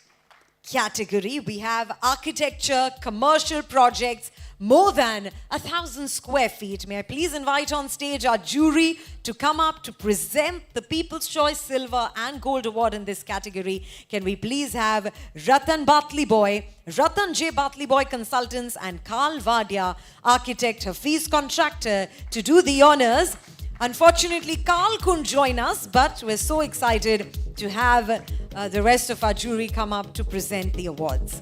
category. We have architecture, commercial projects, more than 1,000 square feet. May I please invite on stage our jury to come up to present the People's Choice Silver and Gold Award in this category. Can we please have Ratan Batliboy, Ratan J. Batliboy Consultants and Karl Vadia, Architect, Hafiz Contractor, to do the honors. Unfortunately, Karl couldn't join us, but we're so excited to have the rest of our jury come up to present the awards.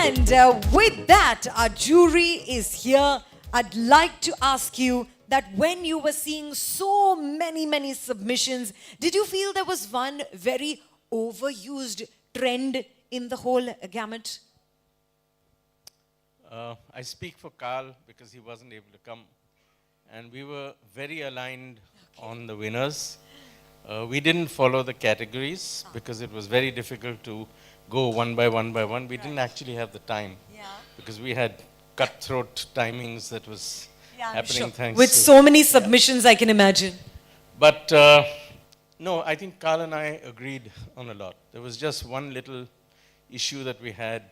And with that, our jury is here. I'd like to ask you that when you were seeing so many submissions, did you feel there was one very overused trend in the whole gamut? I speak for Karl because he wasn't able to come. And we were very aligned on the winners. We didn't follow the categories because it was very difficult to go one by one. We didn't actually have the time because we had cutthroat timings that was happening. Thanks with so many submissions, I can imagine. But no, I think Karl and I agreed on a lot. There was just one little issue that we had,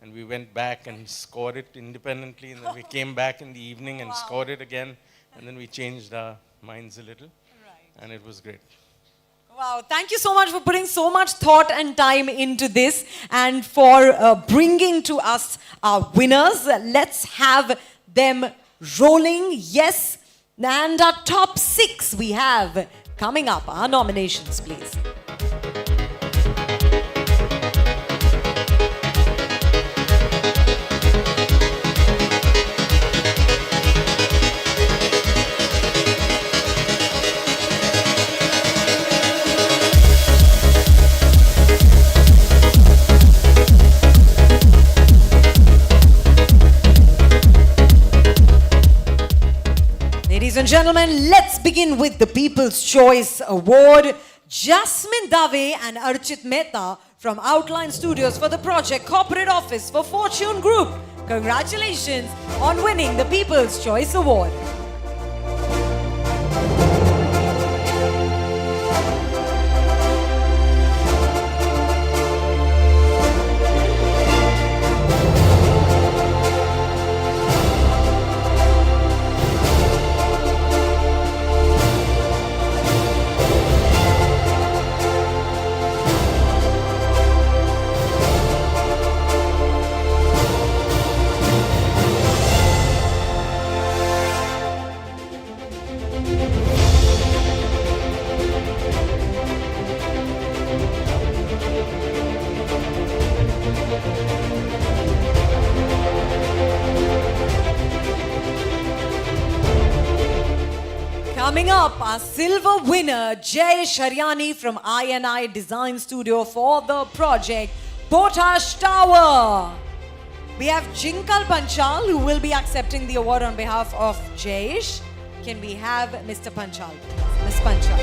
and we went back and scored it independently, and then we came back in the evening and scored it again, and then we changed our minds a little, and it was great. Wow, thank you so much for putting so much thought and time into this and for bringing to us our winners. Let's have them rolling. Yes, and our top 6 we have coming up. Our nominations, please. Ladies and gentlemen, let's begin with the People's Choice Award. Jasmine Dave and Archit Mehta from Outline Studios for the project Corporate Office for Fortune Group. Congratulations on winning the People's Choice Award. Coming up, our silver winner, Jay Sharyani from I&I Design Studio for the project Potash Tower. We have Jinkal Panchal who will be accepting the award on behalf of Jayesh. Can we have Mr. Panchal? Ms. Panchal.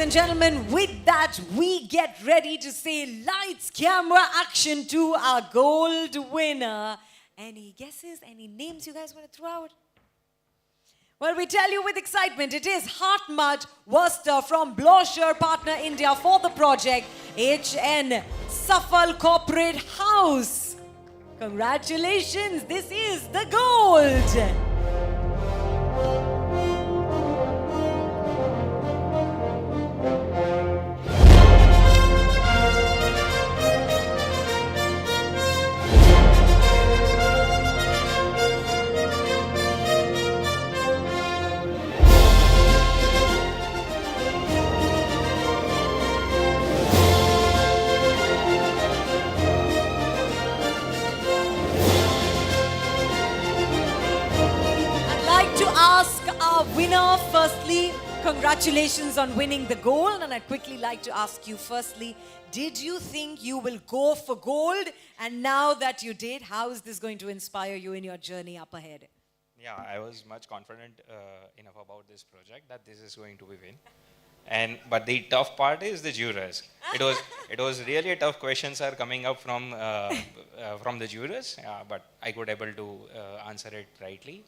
and gentlemen, with that, we get ready to say lights, camera, action to our gold winner. Any guesses? Any names you guys want to throw out? Well, we tell you with excitement, it is Hartmut Worcester from Blosher Partner India for the project HN Safal Corporate House. Congratulations, this is the gold. Winner, firstly, congratulations on winning the gold. And I'd quickly like to ask you, firstly, did you think you will go for gold? And now that you did, how is this going to inspire you in your journey up ahead? Yeah, I was much confident enough about this project that this is going to be win. But the tough part is the jurors. It was really a tough questions are coming up from the jurors, but I could able to answer it rightly.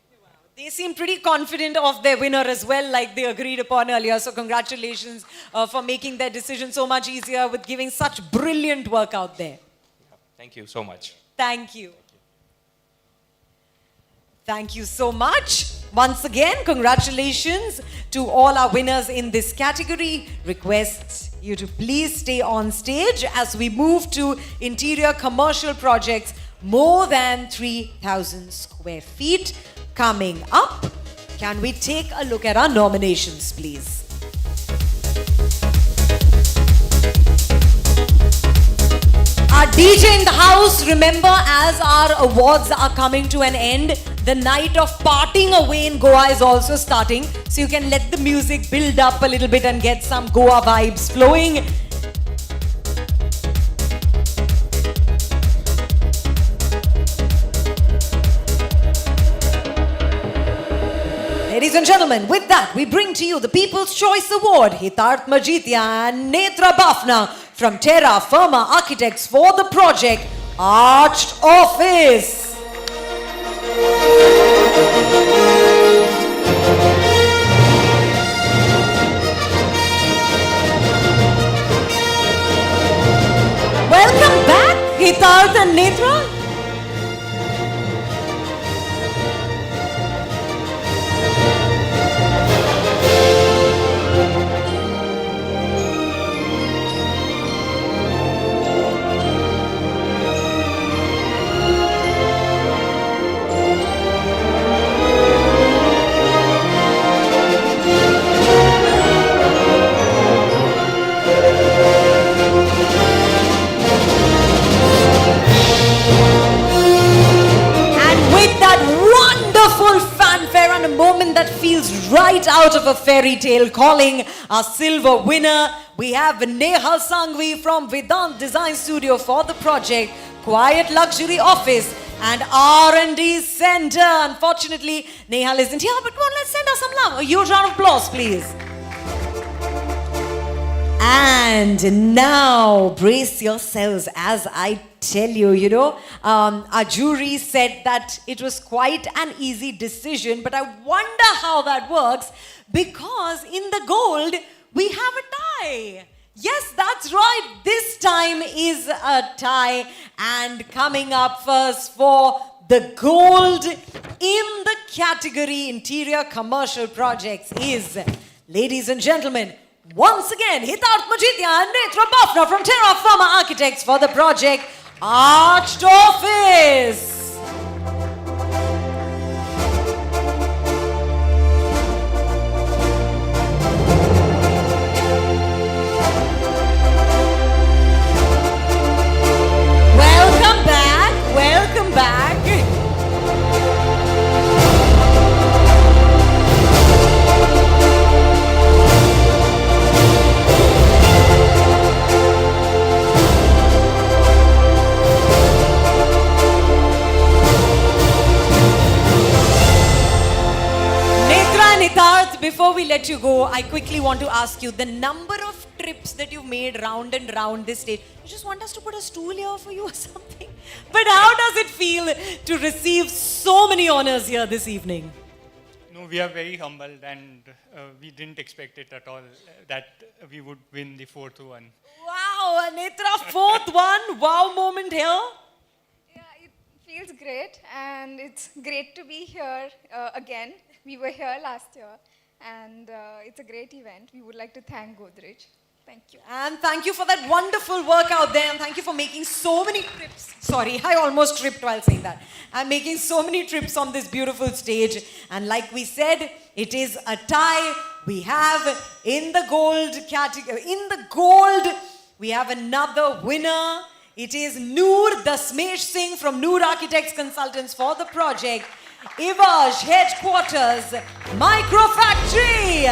They seem pretty confident of their winner as well, like they agreed upon earlier. So congratulations for making their decision so much easier with giving such brilliant work out there. Thank you so much. Thank you. Thank you so much. Once again, congratulations to all our winners in this category. Request you to please stay on stage as we move to interior commercial projects more than 3,000 square feet. Coming up, can we take a look at our nominations, please? Our DJ in the house, remember, as our awards are coming to an end, the night of partying away in Goa is also starting. So you can let the music build up a little bit and get some Goa vibes flowing. Ladies and gentlemen, with that, we bring to you the People's Choice Award, Hitarth Majitia and Netra Bafna from Terra Firma Architects for the project Arched Office. Welcome back, Hitarth and Netra. A moment that feels right out of a fairy tale, calling our silver winner. We have Nehal Sangvi from Vedant Design Studio for the project Quiet Luxury Office and R&D Center. Unfortunately, Nehal isn't here, but come on, let's send her some love. A huge round of applause, please. And now, brace yourselves as I tell you, our jury said that it was quite an easy decision, but I wonder how that works because in the gold, we have a tie. Yes, that's right. This time is a tie. And coming up first for the gold in the category Interior Commercial Projects is, ladies and gentlemen, once again, Hitarth Majitia and Netra Bafna from Terra Firma Architects for the project Arched Office. Welcome back. Welcome back. Hitarth, before we let you go, I quickly want to ask you the number of trips that you've made round and round this stage. You just want us to put a stool here for you or something? But how does it feel to receive so many honors here this evening? No, we are very humbled, and we didn't expect it at all that we would win the fourth one. Wow, Netra, fourth one. Wow moment here. Feels great, and it's great to be here again. We were here last year, and it's a great event. We would like to thank Godrej. Thank you. And thank you for that wonderful work out there, and thank you for making so many trips. Sorry, I almost tripped while saying that. I'm making so many trips on this beautiful stage, and like we said, it is a tie. We have in the gold category, we have another winner. It is Noor Dasmesh Singh from Noor Architects Consultants for the project Ivaj Headquarters Microfactory.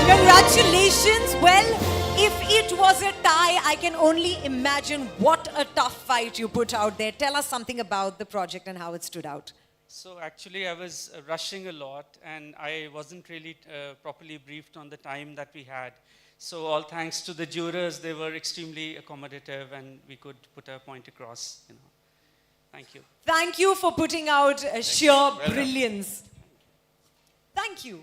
Congratulations. Well, if it was a tie, I can only imagine what a tough fight you put out there. Tell us something about the project and how it stood out. So actually I was rushing a lot, and I wasn't really properly briefed on the time that we had. So all thanks to the jurors, they were extremely accommodative, and we could put our point across. Thank you. Thank you for putting out sheer brilliance. Thank you.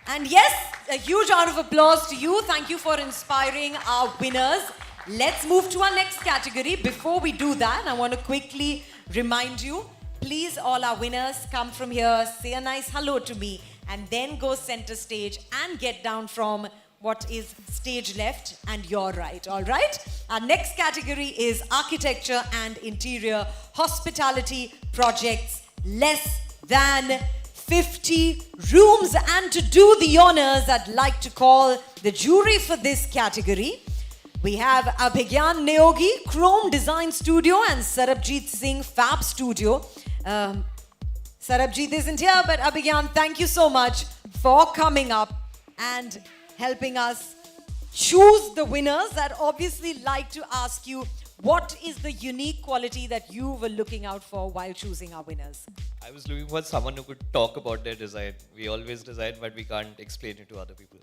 And yes, a huge round of applause to you. Thank you for inspiring our winners. Let's move to our next category. Before we do that, I want to quickly remind you, please, all our winners, come from here, say a nice hello to me, and then go center stage and get down from what is stage left and your right, all right? Our next category is architecture and interior hospitality projects less than 50 rooms. And to do the honors, I'd like to call the jury for this category. We have Abhigyan Neogi, Chrome Design Studio, and Sarabjit Singh, Fab Studio. Sarabjit isn't here, but Abhigyan, thank you so much for coming up and helping us choose the winners. I'd obviously like to ask you, what is the unique quality that you were looking out for while choosing our winners? I was looking for someone who could talk about their design. We always design, but we can't explain it to other people.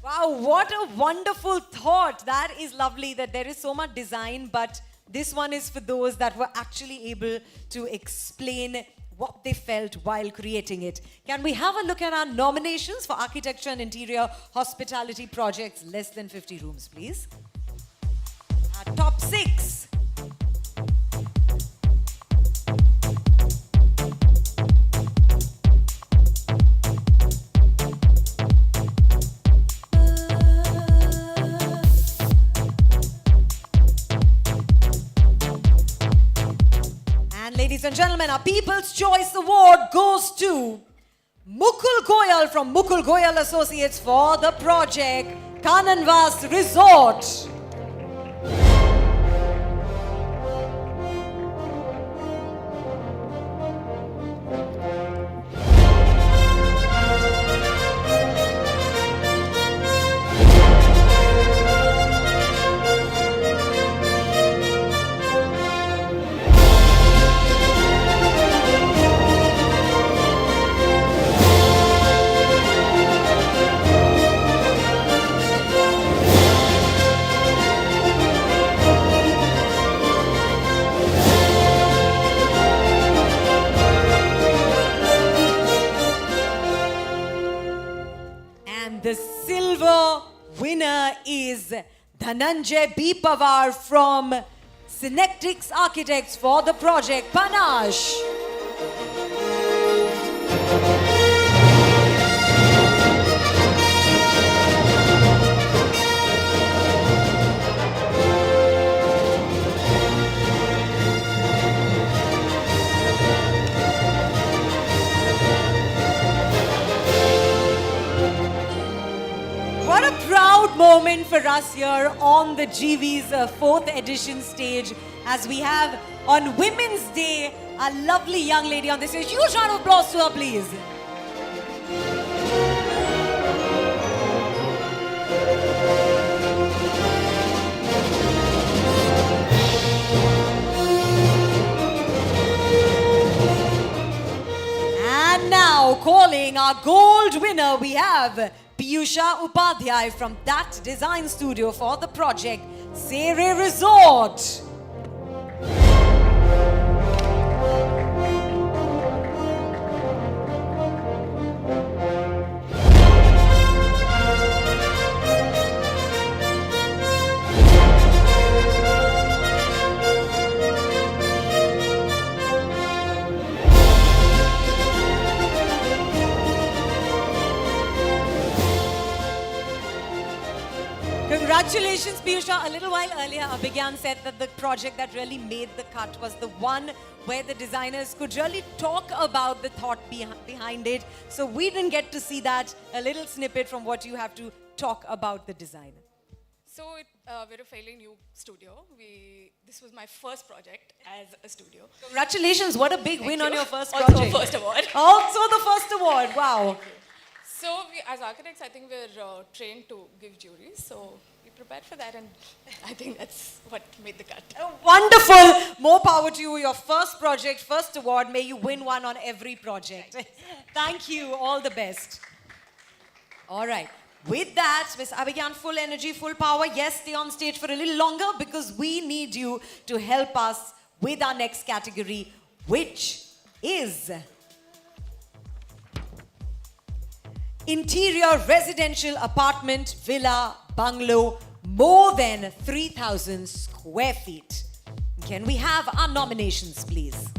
Wow, what a wonderful thought. That is lovely that there is so much design, but this one is for those that were actually able to explain what they felt while creating it. Can we have a look at our nominations for architecture and interior hospitality projects less than 50 rooms, please? Our top 6. And ladies and gentlemen, our People's Choice Award goes to Mukul Goyal from Mukul Goyal Associates for the project Kananvas Resort. The silver winner is Dhananjay B. Pawar from Synectics Architects for the project Panache. What a proud proud moment for us here on the GV's 4th edition stage as we have on Women's Day a lovely young lady on the stage. Huge round of applause to her, please. And now, calling our gold winner, we have Piyusha Upadhyay from that design studio for the project, Sere Resort. Congratulations, Piyusha. A little while earlier, Abhigyan said that the project that really made the cut was the one where the designers could really talk about the thought behind it. So we didn't get to see that, a little snippet from what you have to talk about the design. So we're a fairly new studio. This was my first project as a studio. Congratulations, what a big win on your first Also project. first award. Also the first award, wow. So as architects, I think we're trained to give juries. So we prepared for that, and I think that's what made the cut. Wonderful. More power to you. Your first project, first award. May you win one on every project. Thank you. All the best. All right. With that, Ms. Abhigyan, full energy, full power. Yes, stay on stage for a little longer because we need you to help us with our next category, which is interior residential apartment, villa, bungalow, more than 3,000 square feet. Can we have our nominations, please?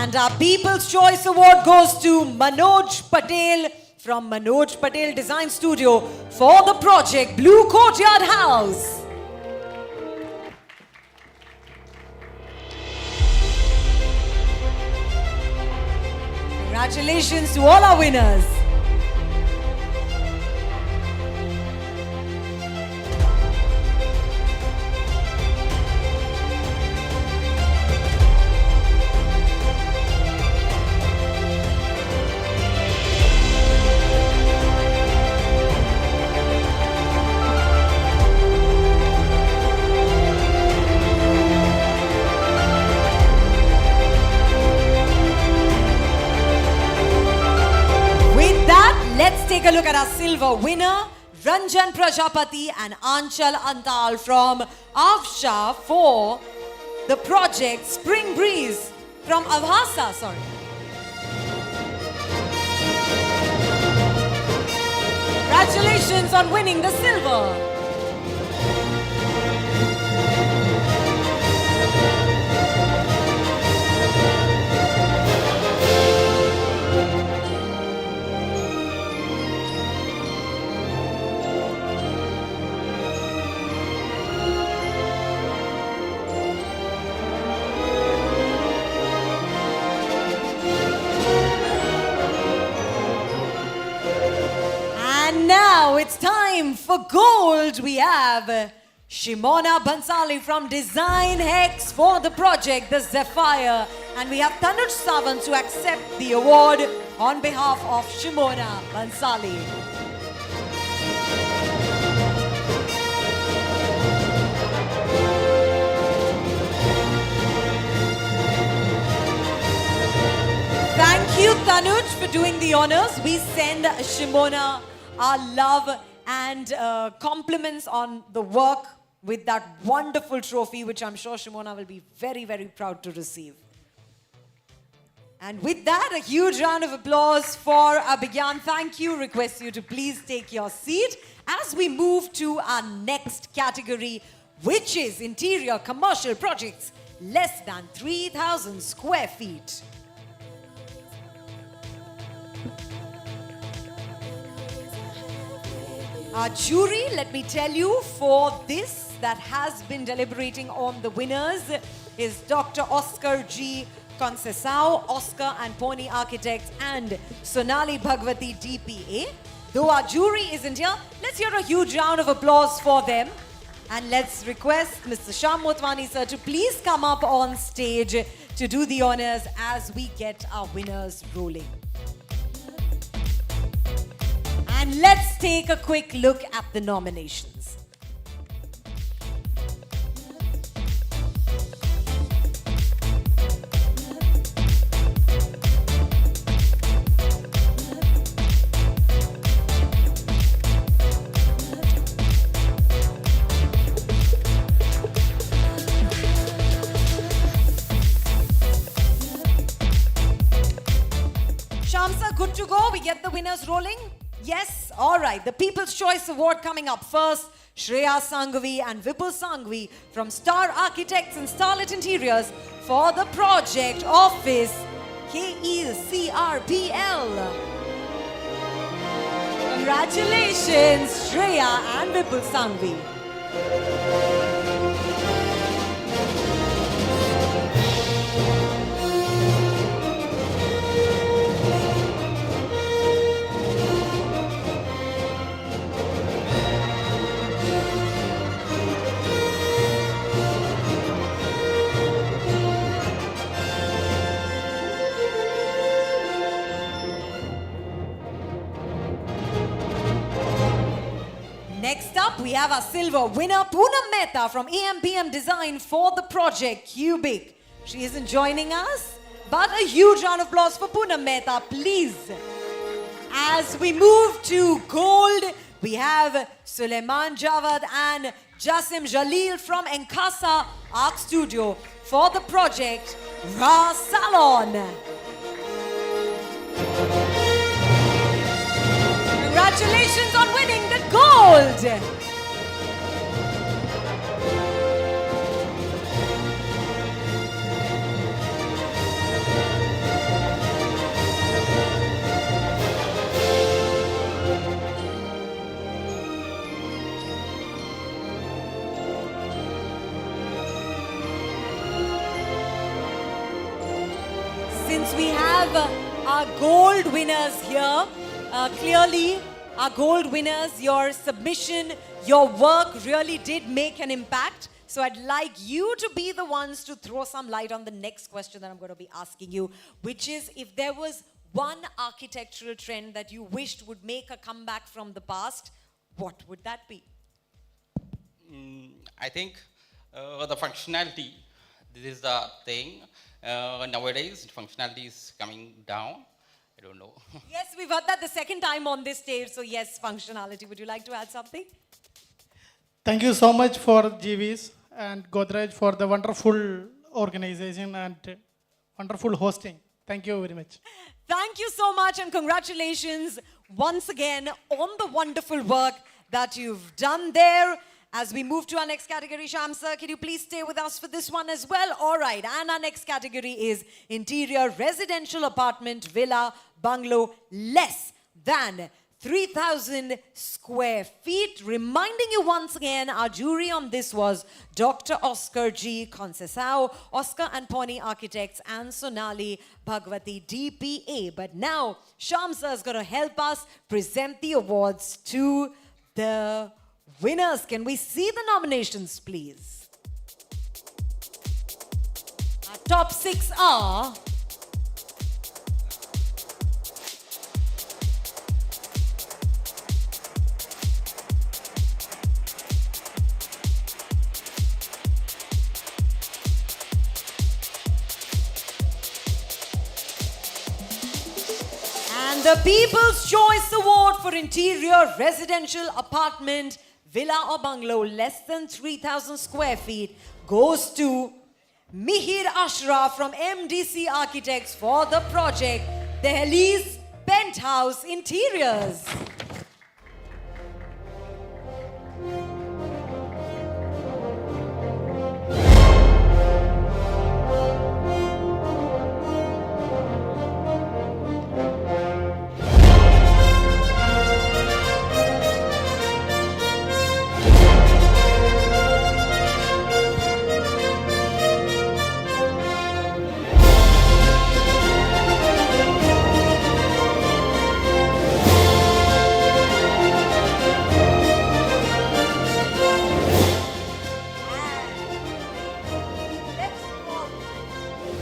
And our People's Choice Award goes to Manoj Patel from Manoj Patel Design Studio for the project Blue Courtyard House. Congratulations to all our winners. Let's take a look at our silver winner, Ranjan Prajapati and Anchal Antal from Avsha for the project Spring Breeze from Avhasa, sorry. Congratulations on winning the silver. Now it's time for gold. We have Shimona Bansali from Design Hex for the project, the Zephyr. And we have Tanuj Sawant to accept the award on behalf of Shimona Bansali. Thank you, Tanuj, for doing the honors. We send Shimona our love and compliments on the work with that wonderful trophy, which I'm sure Shimona will be very, very proud to receive. And with that, a huge round of applause for Abhigyan. Thank you. Request you to please take your seat as we move to our next category, which is interior commercial projects. less than 3,000 square feet. Our jury, let me tell you, for this that has been deliberating on the winners is Dr. Oscar G. Concesao, Oscar and Pony Architects, and Sonali Bhagwati DPA. Though our jury isn't here, let's hear a huge round of applause for them. And let's request Mr. Sham Motwani sir to please come up on stage to do the honors as we get our winners rolling. And let's take a quick look at the nominations. Shamsa, good to go? We get the winners rolling? Yes? All right. The People's Choice Award coming up first. Shreya Sanghavi and Vipul Sanghavi from Star Architects and Starlit Interiors for the project Office KECRPL. Congratulations, Shreya and Vipul Sanghavi. Next up, we have our silver winner, Poonam Mehta from AMPM Design for the project Cubic. She isn't joining us, but a huge round of applause for Poonam Mehta, please. As we move to gold, we have Suleiman Jawad and Jasim Jalil from Enkasa Arc Studio for the project Ra Salon. Congratulations on winning the gold! Since we have our gold winners here, clearly our gold winners, your submission, your work really did make an impact. So I'd like you to be the ones to throw some light on the next question that I'm going to be asking you, which is if there was one architectural trend that you wished would make a comeback from the past, what would that be? I think the functionality, this is the thing. Nowadays, functionality is coming down. I don't know. Yes, we've heard that the second time on this stage. So yes, functionality. Would you like to add something? Thank you so much for GeeVees and Godrej for the wonderful organization and wonderful hosting. Thank you very much. Thank you so much and congratulations once again on the wonderful work that you've done there. As we move to our next category, Sham sir, can you please stay with us for this one as well? All right, and our next category is interior residential apartment, villa, bungalow, less than 3,000 square feet. Reminding you once again, our jury on this was Dr. Oscar G. Concesao, Oscar and Pony Architects, and Sonali Bhagwati DPA. But now, Sham sir is going to help us present the awards to the winners. Can we see the nominations, please? Our top 6 are and the People's Choice Award for interior residential apartment, villa or bungalow less than 3,000 square feet goes to Mihir Ashra from MDC Architects for the project Dehli's Penthouse Interiors.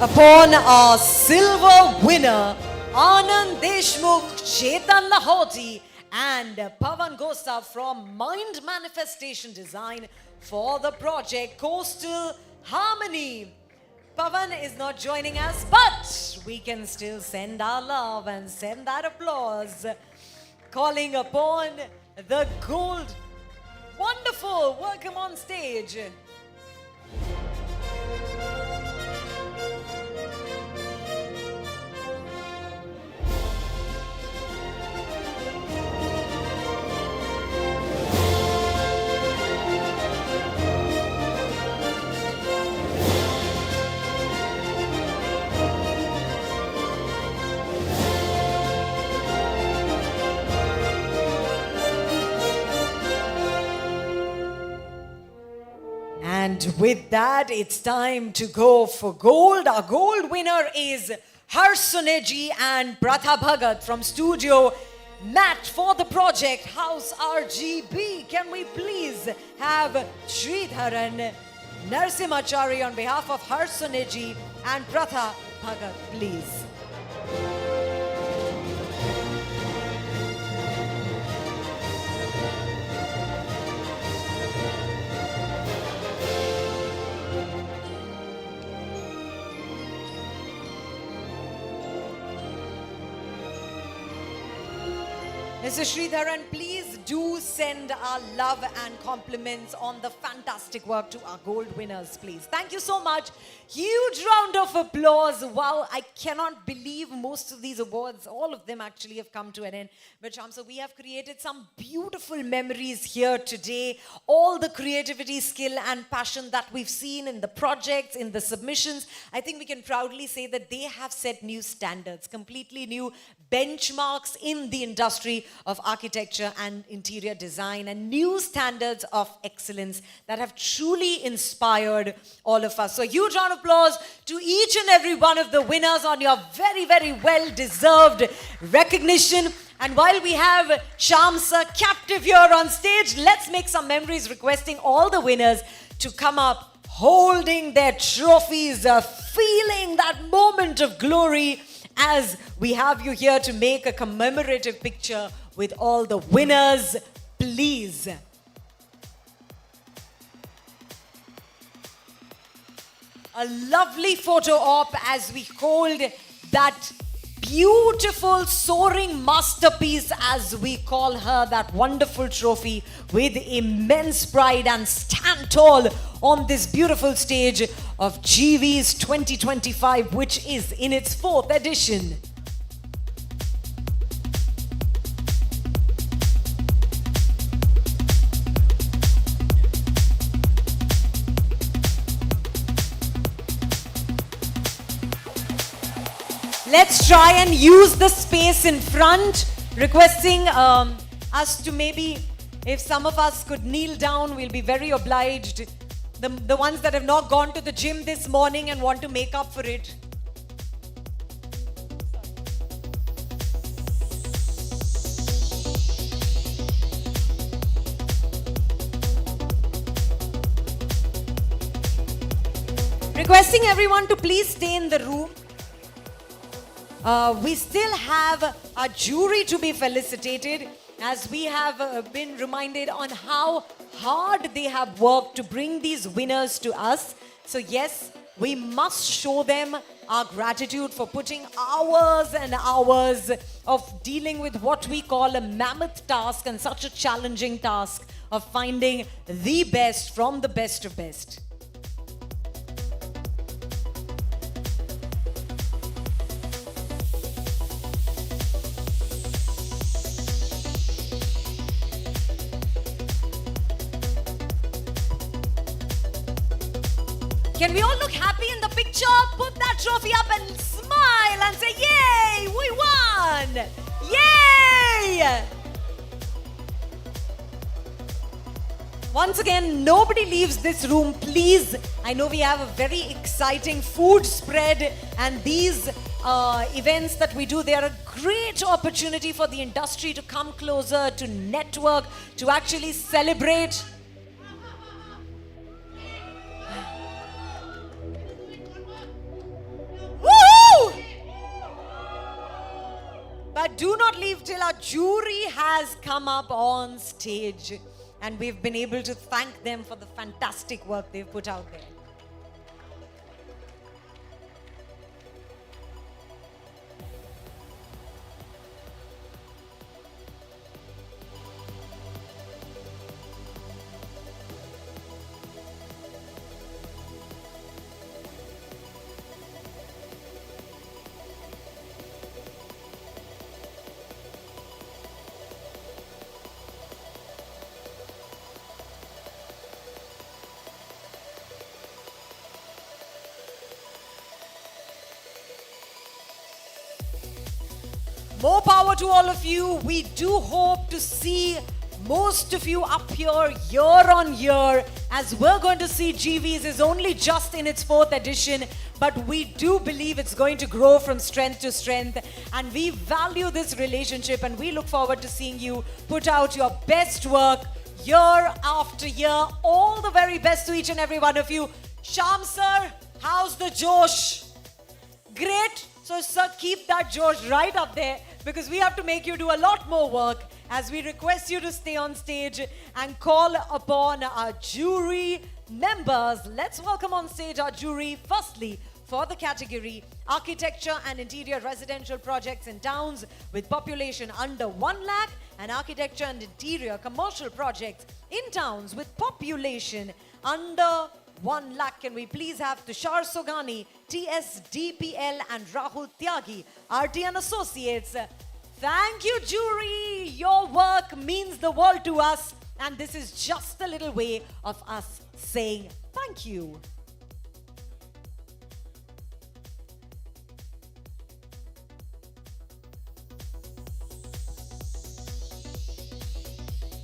Upon our silver winner, Anand Deshmukh, Chetan Lahoti, and Pavan Gosa from Mind Manifestation Design for the project Coastal Harmony. Pavan is not joining us, but we can still send our love and send that applause. Calling upon the gold. Wonderful. Welcome on stage. And with that, it's time to go for gold. Our gold winner is Harsuneji and Pratha Bhagat from Studio Matt for the project House RGB. Can we please have Sridharan Narsimachari on behalf of Harsuneji and Pratha Bhagat, please. Mr. Sridharan, please do send our love and compliments on the fantastic work to our gold winners, please. Thank you so much. Huge round of applause. Wow, I cannot believe most of these awards, all of them actually have come to an end. But Sham, so we have created some beautiful memories here today. All the creativity, skill and passion that we've seen in the projects, in the submissions, I think we can proudly say that they have set new standards, completely new benchmarks in the industry of architecture and interior design, and new standards of excellence that have truly inspired all of us. So a huge round of applause to each and every one of the winners on your very, very well-deserved recognition. And while we have Sham sir captive here on stage, let's make some memories, requesting all the winners to come up holding their trophies, feeling that moment of glory as we have you here to make a commemorative picture with all the winners, please. A lovely photo op as we hold that beautiful soaring masterpiece, as we call her, that wonderful trophy, with immense pride, and stand tall on this beautiful stage of GeeVees 2025, which is in its 4th edition. Let's try and use the space in front, requesting us to maybe, if some of us could kneel down, we'll be very obliged. The ones that have not gone to the gym this morning and want to make up for it. Requesting everyone to please stay in the room. We still have a jury to be felicitated, as we have been reminded on how hard they have worked to bring these winners to us. So yes, we must show them our gratitude for putting hours and hours of dealing with what we call a mammoth task, and such a challenging task of finding the best from the best of best. Can we all look happy in the picture? Put that trophy up and smile and say, yay, we won! Yay! Once again, nobody leaves this room, please. I know we have a very exciting food spread, and these events that we do, they are a great opportunity for the industry to come closer, to network, to actually celebrate. But do not leave till our jury has come up on stage and we've been able to thank them for the fantastic work they've put out there. More power to all of you. We do hope to see most of you up here year on year, as we're going to see GeeVees is only just in its 4th edition, but we do believe it's going to grow from strength to strength, and we value this relationship and we look forward to seeing you put out your best work year after year. All the very best to each and every one of you. Sham sir, how's the Josh? Great. So sir, keep that Josh right up there, because we have to make you do a lot more work as we request you to stay on stage and call upon our jury members. Let's welcome on stage our jury, firstly for the category Architecture and Interior Residential Projects in Towns with Population under 1 lakh, and Architecture and Interior Commercial Projects in Towns with Population under 1 lakh. Can we please have Tushar Sogani, TSDPL, and Rahul Tyagi, RT and Associates. Thank you, jury. Your work means the world to us, and this is just a little way of us saying thank you.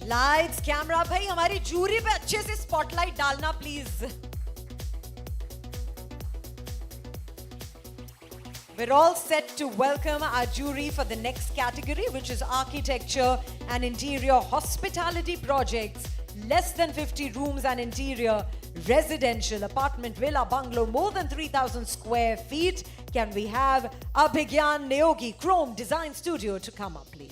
Lights, camera, भाई हमारी jury पे अच्छे से spotlight डालना please. We're all set to welcome our jury for the next category, which is Architecture and Interior Hospitality Projects, less than 50 rooms and interior, residential, apartment, villa, bungalow, more than 3,000 square feet. Can we have Abhigyan Neogi Chrome Design Studio to come up, please?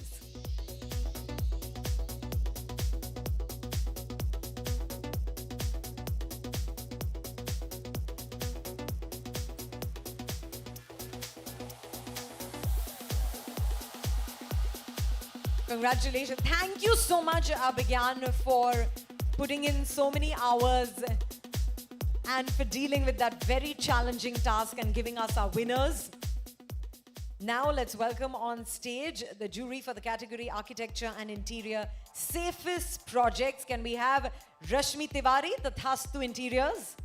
Congratulations. Thank you so much, Abhigyan, for putting in so many hours and for dealing with that very challenging task and giving us our winners. Now let's welcome on stage the jury for the category Architecture and Interior Safest Projects. Can we have Rashmi Tiwari, the Tathastu Interiors?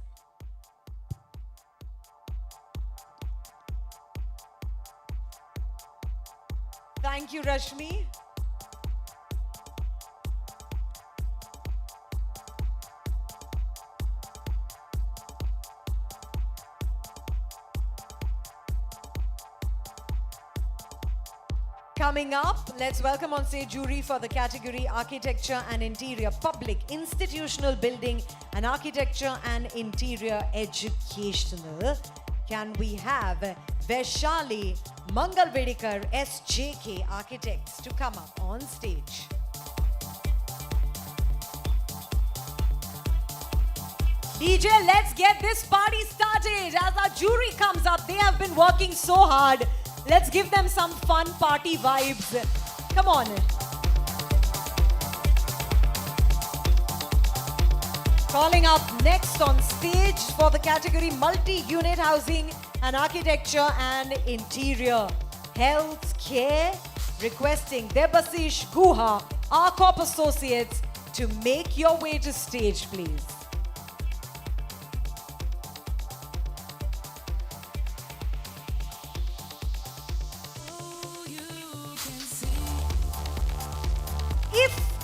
Thank you, Rashmi. Coming up, let's welcome on stage jury for the category Architecture and Interior Public Institutional Building and Architecture and Interior Educational. Can we have Vaishali Mangalvedikar SJK Architects to come up on stage? DJ, let's get this party started. As our jury comes up, they have been working so hard. Let's give them some fun party vibes. Come on. Calling up next on stage for the category Multi-Unit Housing and Architecture and Interior Health Care, requesting Debasish Guha, our Corp Associates, to make your way to stage, please.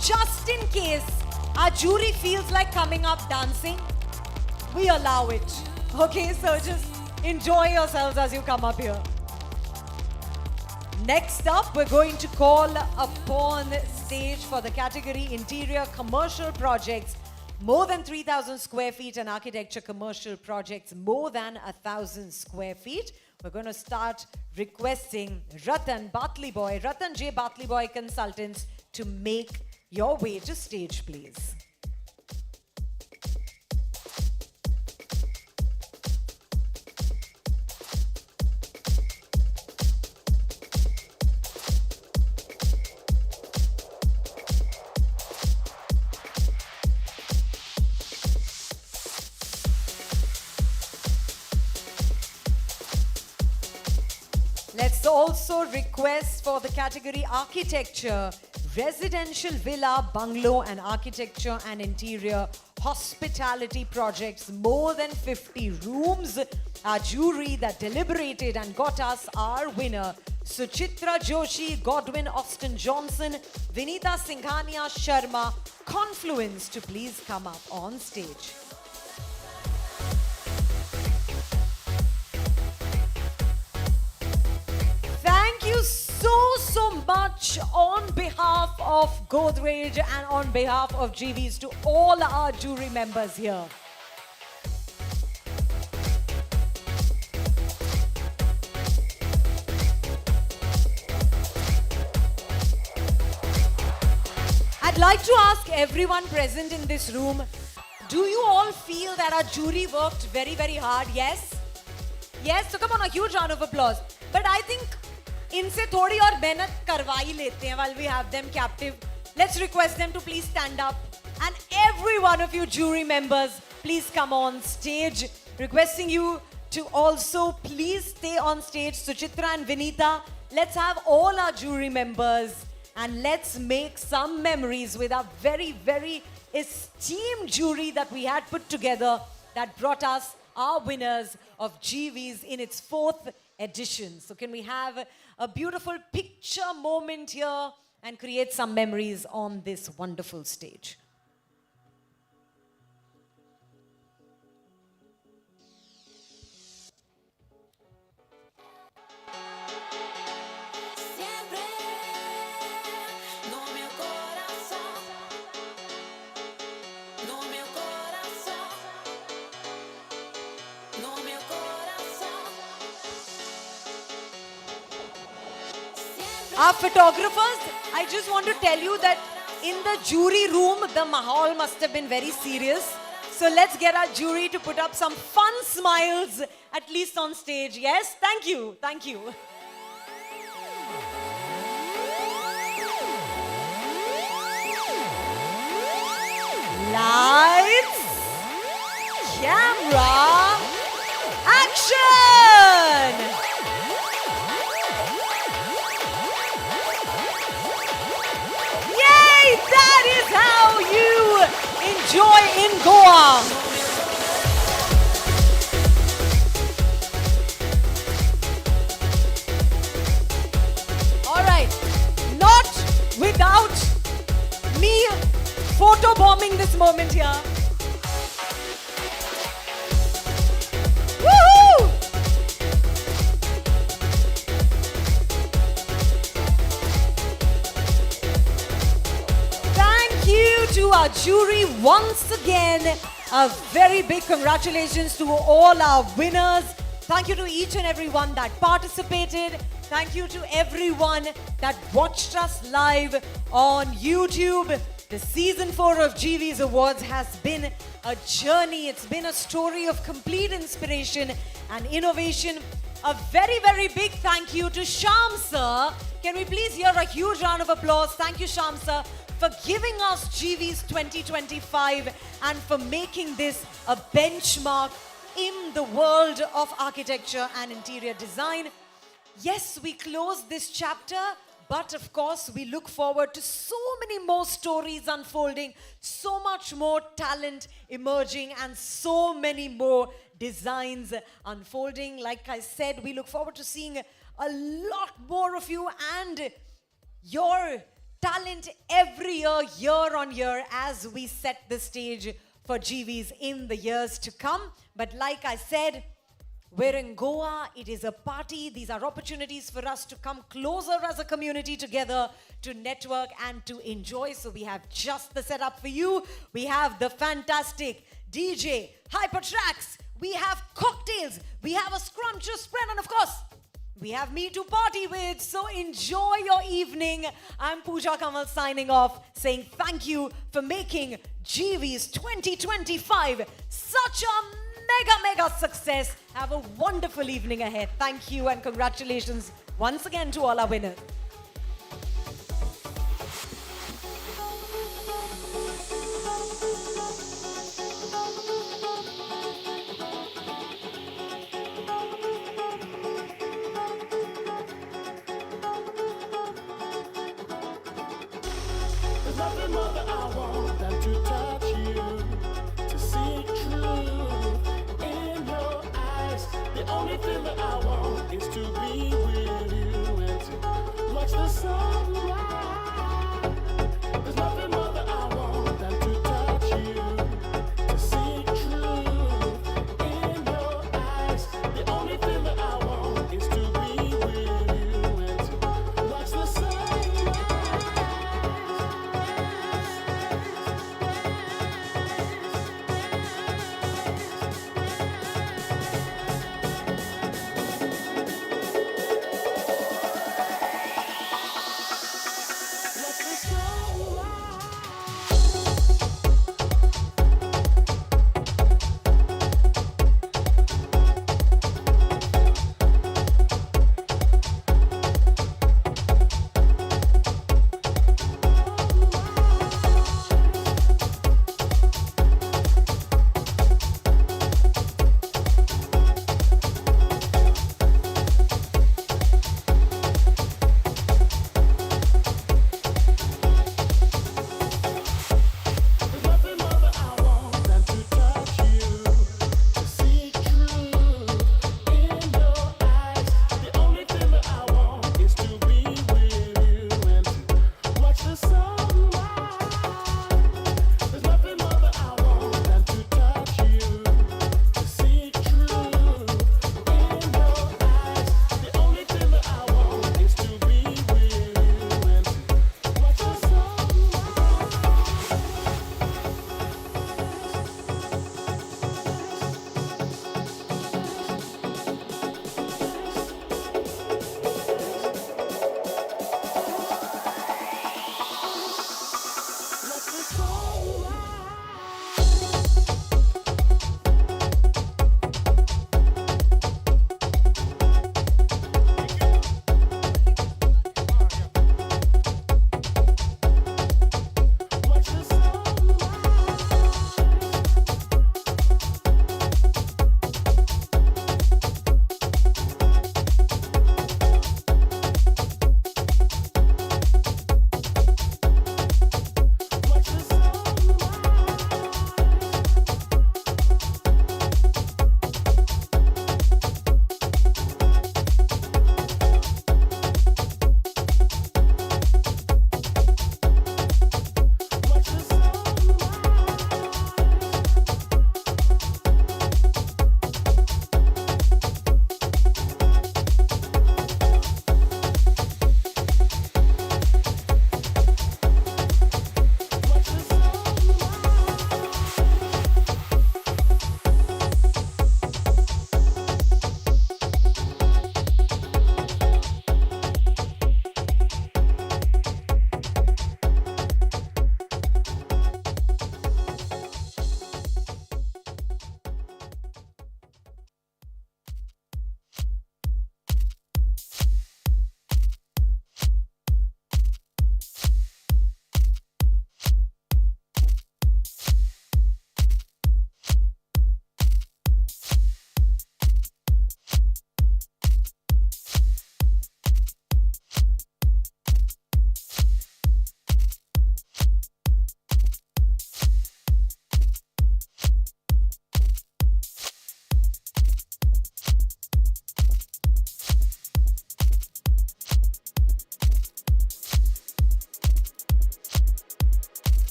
Just in case our jury feels like coming up dancing, we allow it. Okay, so just enjoy yourselves as you come up here. Next up, we're going to call upon stage for the category Interior Commercial Projects, more than 3,000 square feet, and architecture commercial projects more than 1,000 square feet. We're going to start requesting Ratan J. Batley Boy Consultants to make your way to stage, please. Let's also request for the category architecture, residential villa, bungalow, and architecture and interior hospitality projects, more than 50 rooms. Our jury that deliberated and got us our winner, Suchitra Joshi, Godwin Austin Johnson, Vinita Singhania Sharma, Confluence, to please come up on stage. Thank you so much on behalf of Godrej and on behalf of GeeVees to all our jury members here. I'd like to ask everyone present in this room, do you all feel that our jury worked very, very hard? Yes? Yes? So come on, a huge round of applause. But I think इनसे थोड़ी और मेहनत करवा ही लेते हैं while we have them captive. Let's request them to please stand up. And every one of you jury members, please come on stage. Requesting you to also please stay on stage. Suchitra and Vinita, let's have all our jury members and let's make some memories with our very, very esteemed jury that we had put together that brought us our winners of GeeVees in its 4th edition. So can we have a beautiful picture moment here and create some memories on this wonderful stage? Our photographers, I just want to tell you that in the jury room, the mahal must have been very serious. So let's get our jury to put up some fun smiles, at least on stage. Yes? Thank you. Thank you. Lights, camera, action! That is how you enjoy in Goa. All right, not without me photobombing this moment here. Woohoo! To our jury once again, a very big congratulations to all our winners. Thank you to each and everyone that participated. Thank you to everyone that watched us live on YouTube. The season 4 of GeeVees Awards has been a journey. It's been a story of complete inspiration and innovation. A very, very big thank you to Sham sir. Can we please hear a huge round of applause? Thank you, Sham sir, for giving us GeeVees 2025 and for making this a benchmark in the world of architecture and interior design. Yes, we close this chapter, but of course we look forward to so many more stories unfolding, so much more talent emerging, and so many more designs unfolding. Like I said, we look forward to seeing a lot more of you and your talent every year on year, as we set the stage for GeeVees in the years to come. But like I said, We're in Goa. It is a party. These are opportunities for us to come closer as a community together, to network and to enjoy. So we have just the setup for you. We have the fantastic DJ, hyper tracks. We have cocktails. We have a scrumptious spread. And of course, we have me to party with. So enjoy your evening. I'm Pooja Kamal signing off, saying thank you for making GeeVees 2025 such a mega success. Have a wonderful evening ahead. Thank you and congratulations once again to all our winners. There's nothing more that I want than to touch you, to see truth in your eyes. The only thing that I want is to be with you and to watch the sunrise. There's nothing more.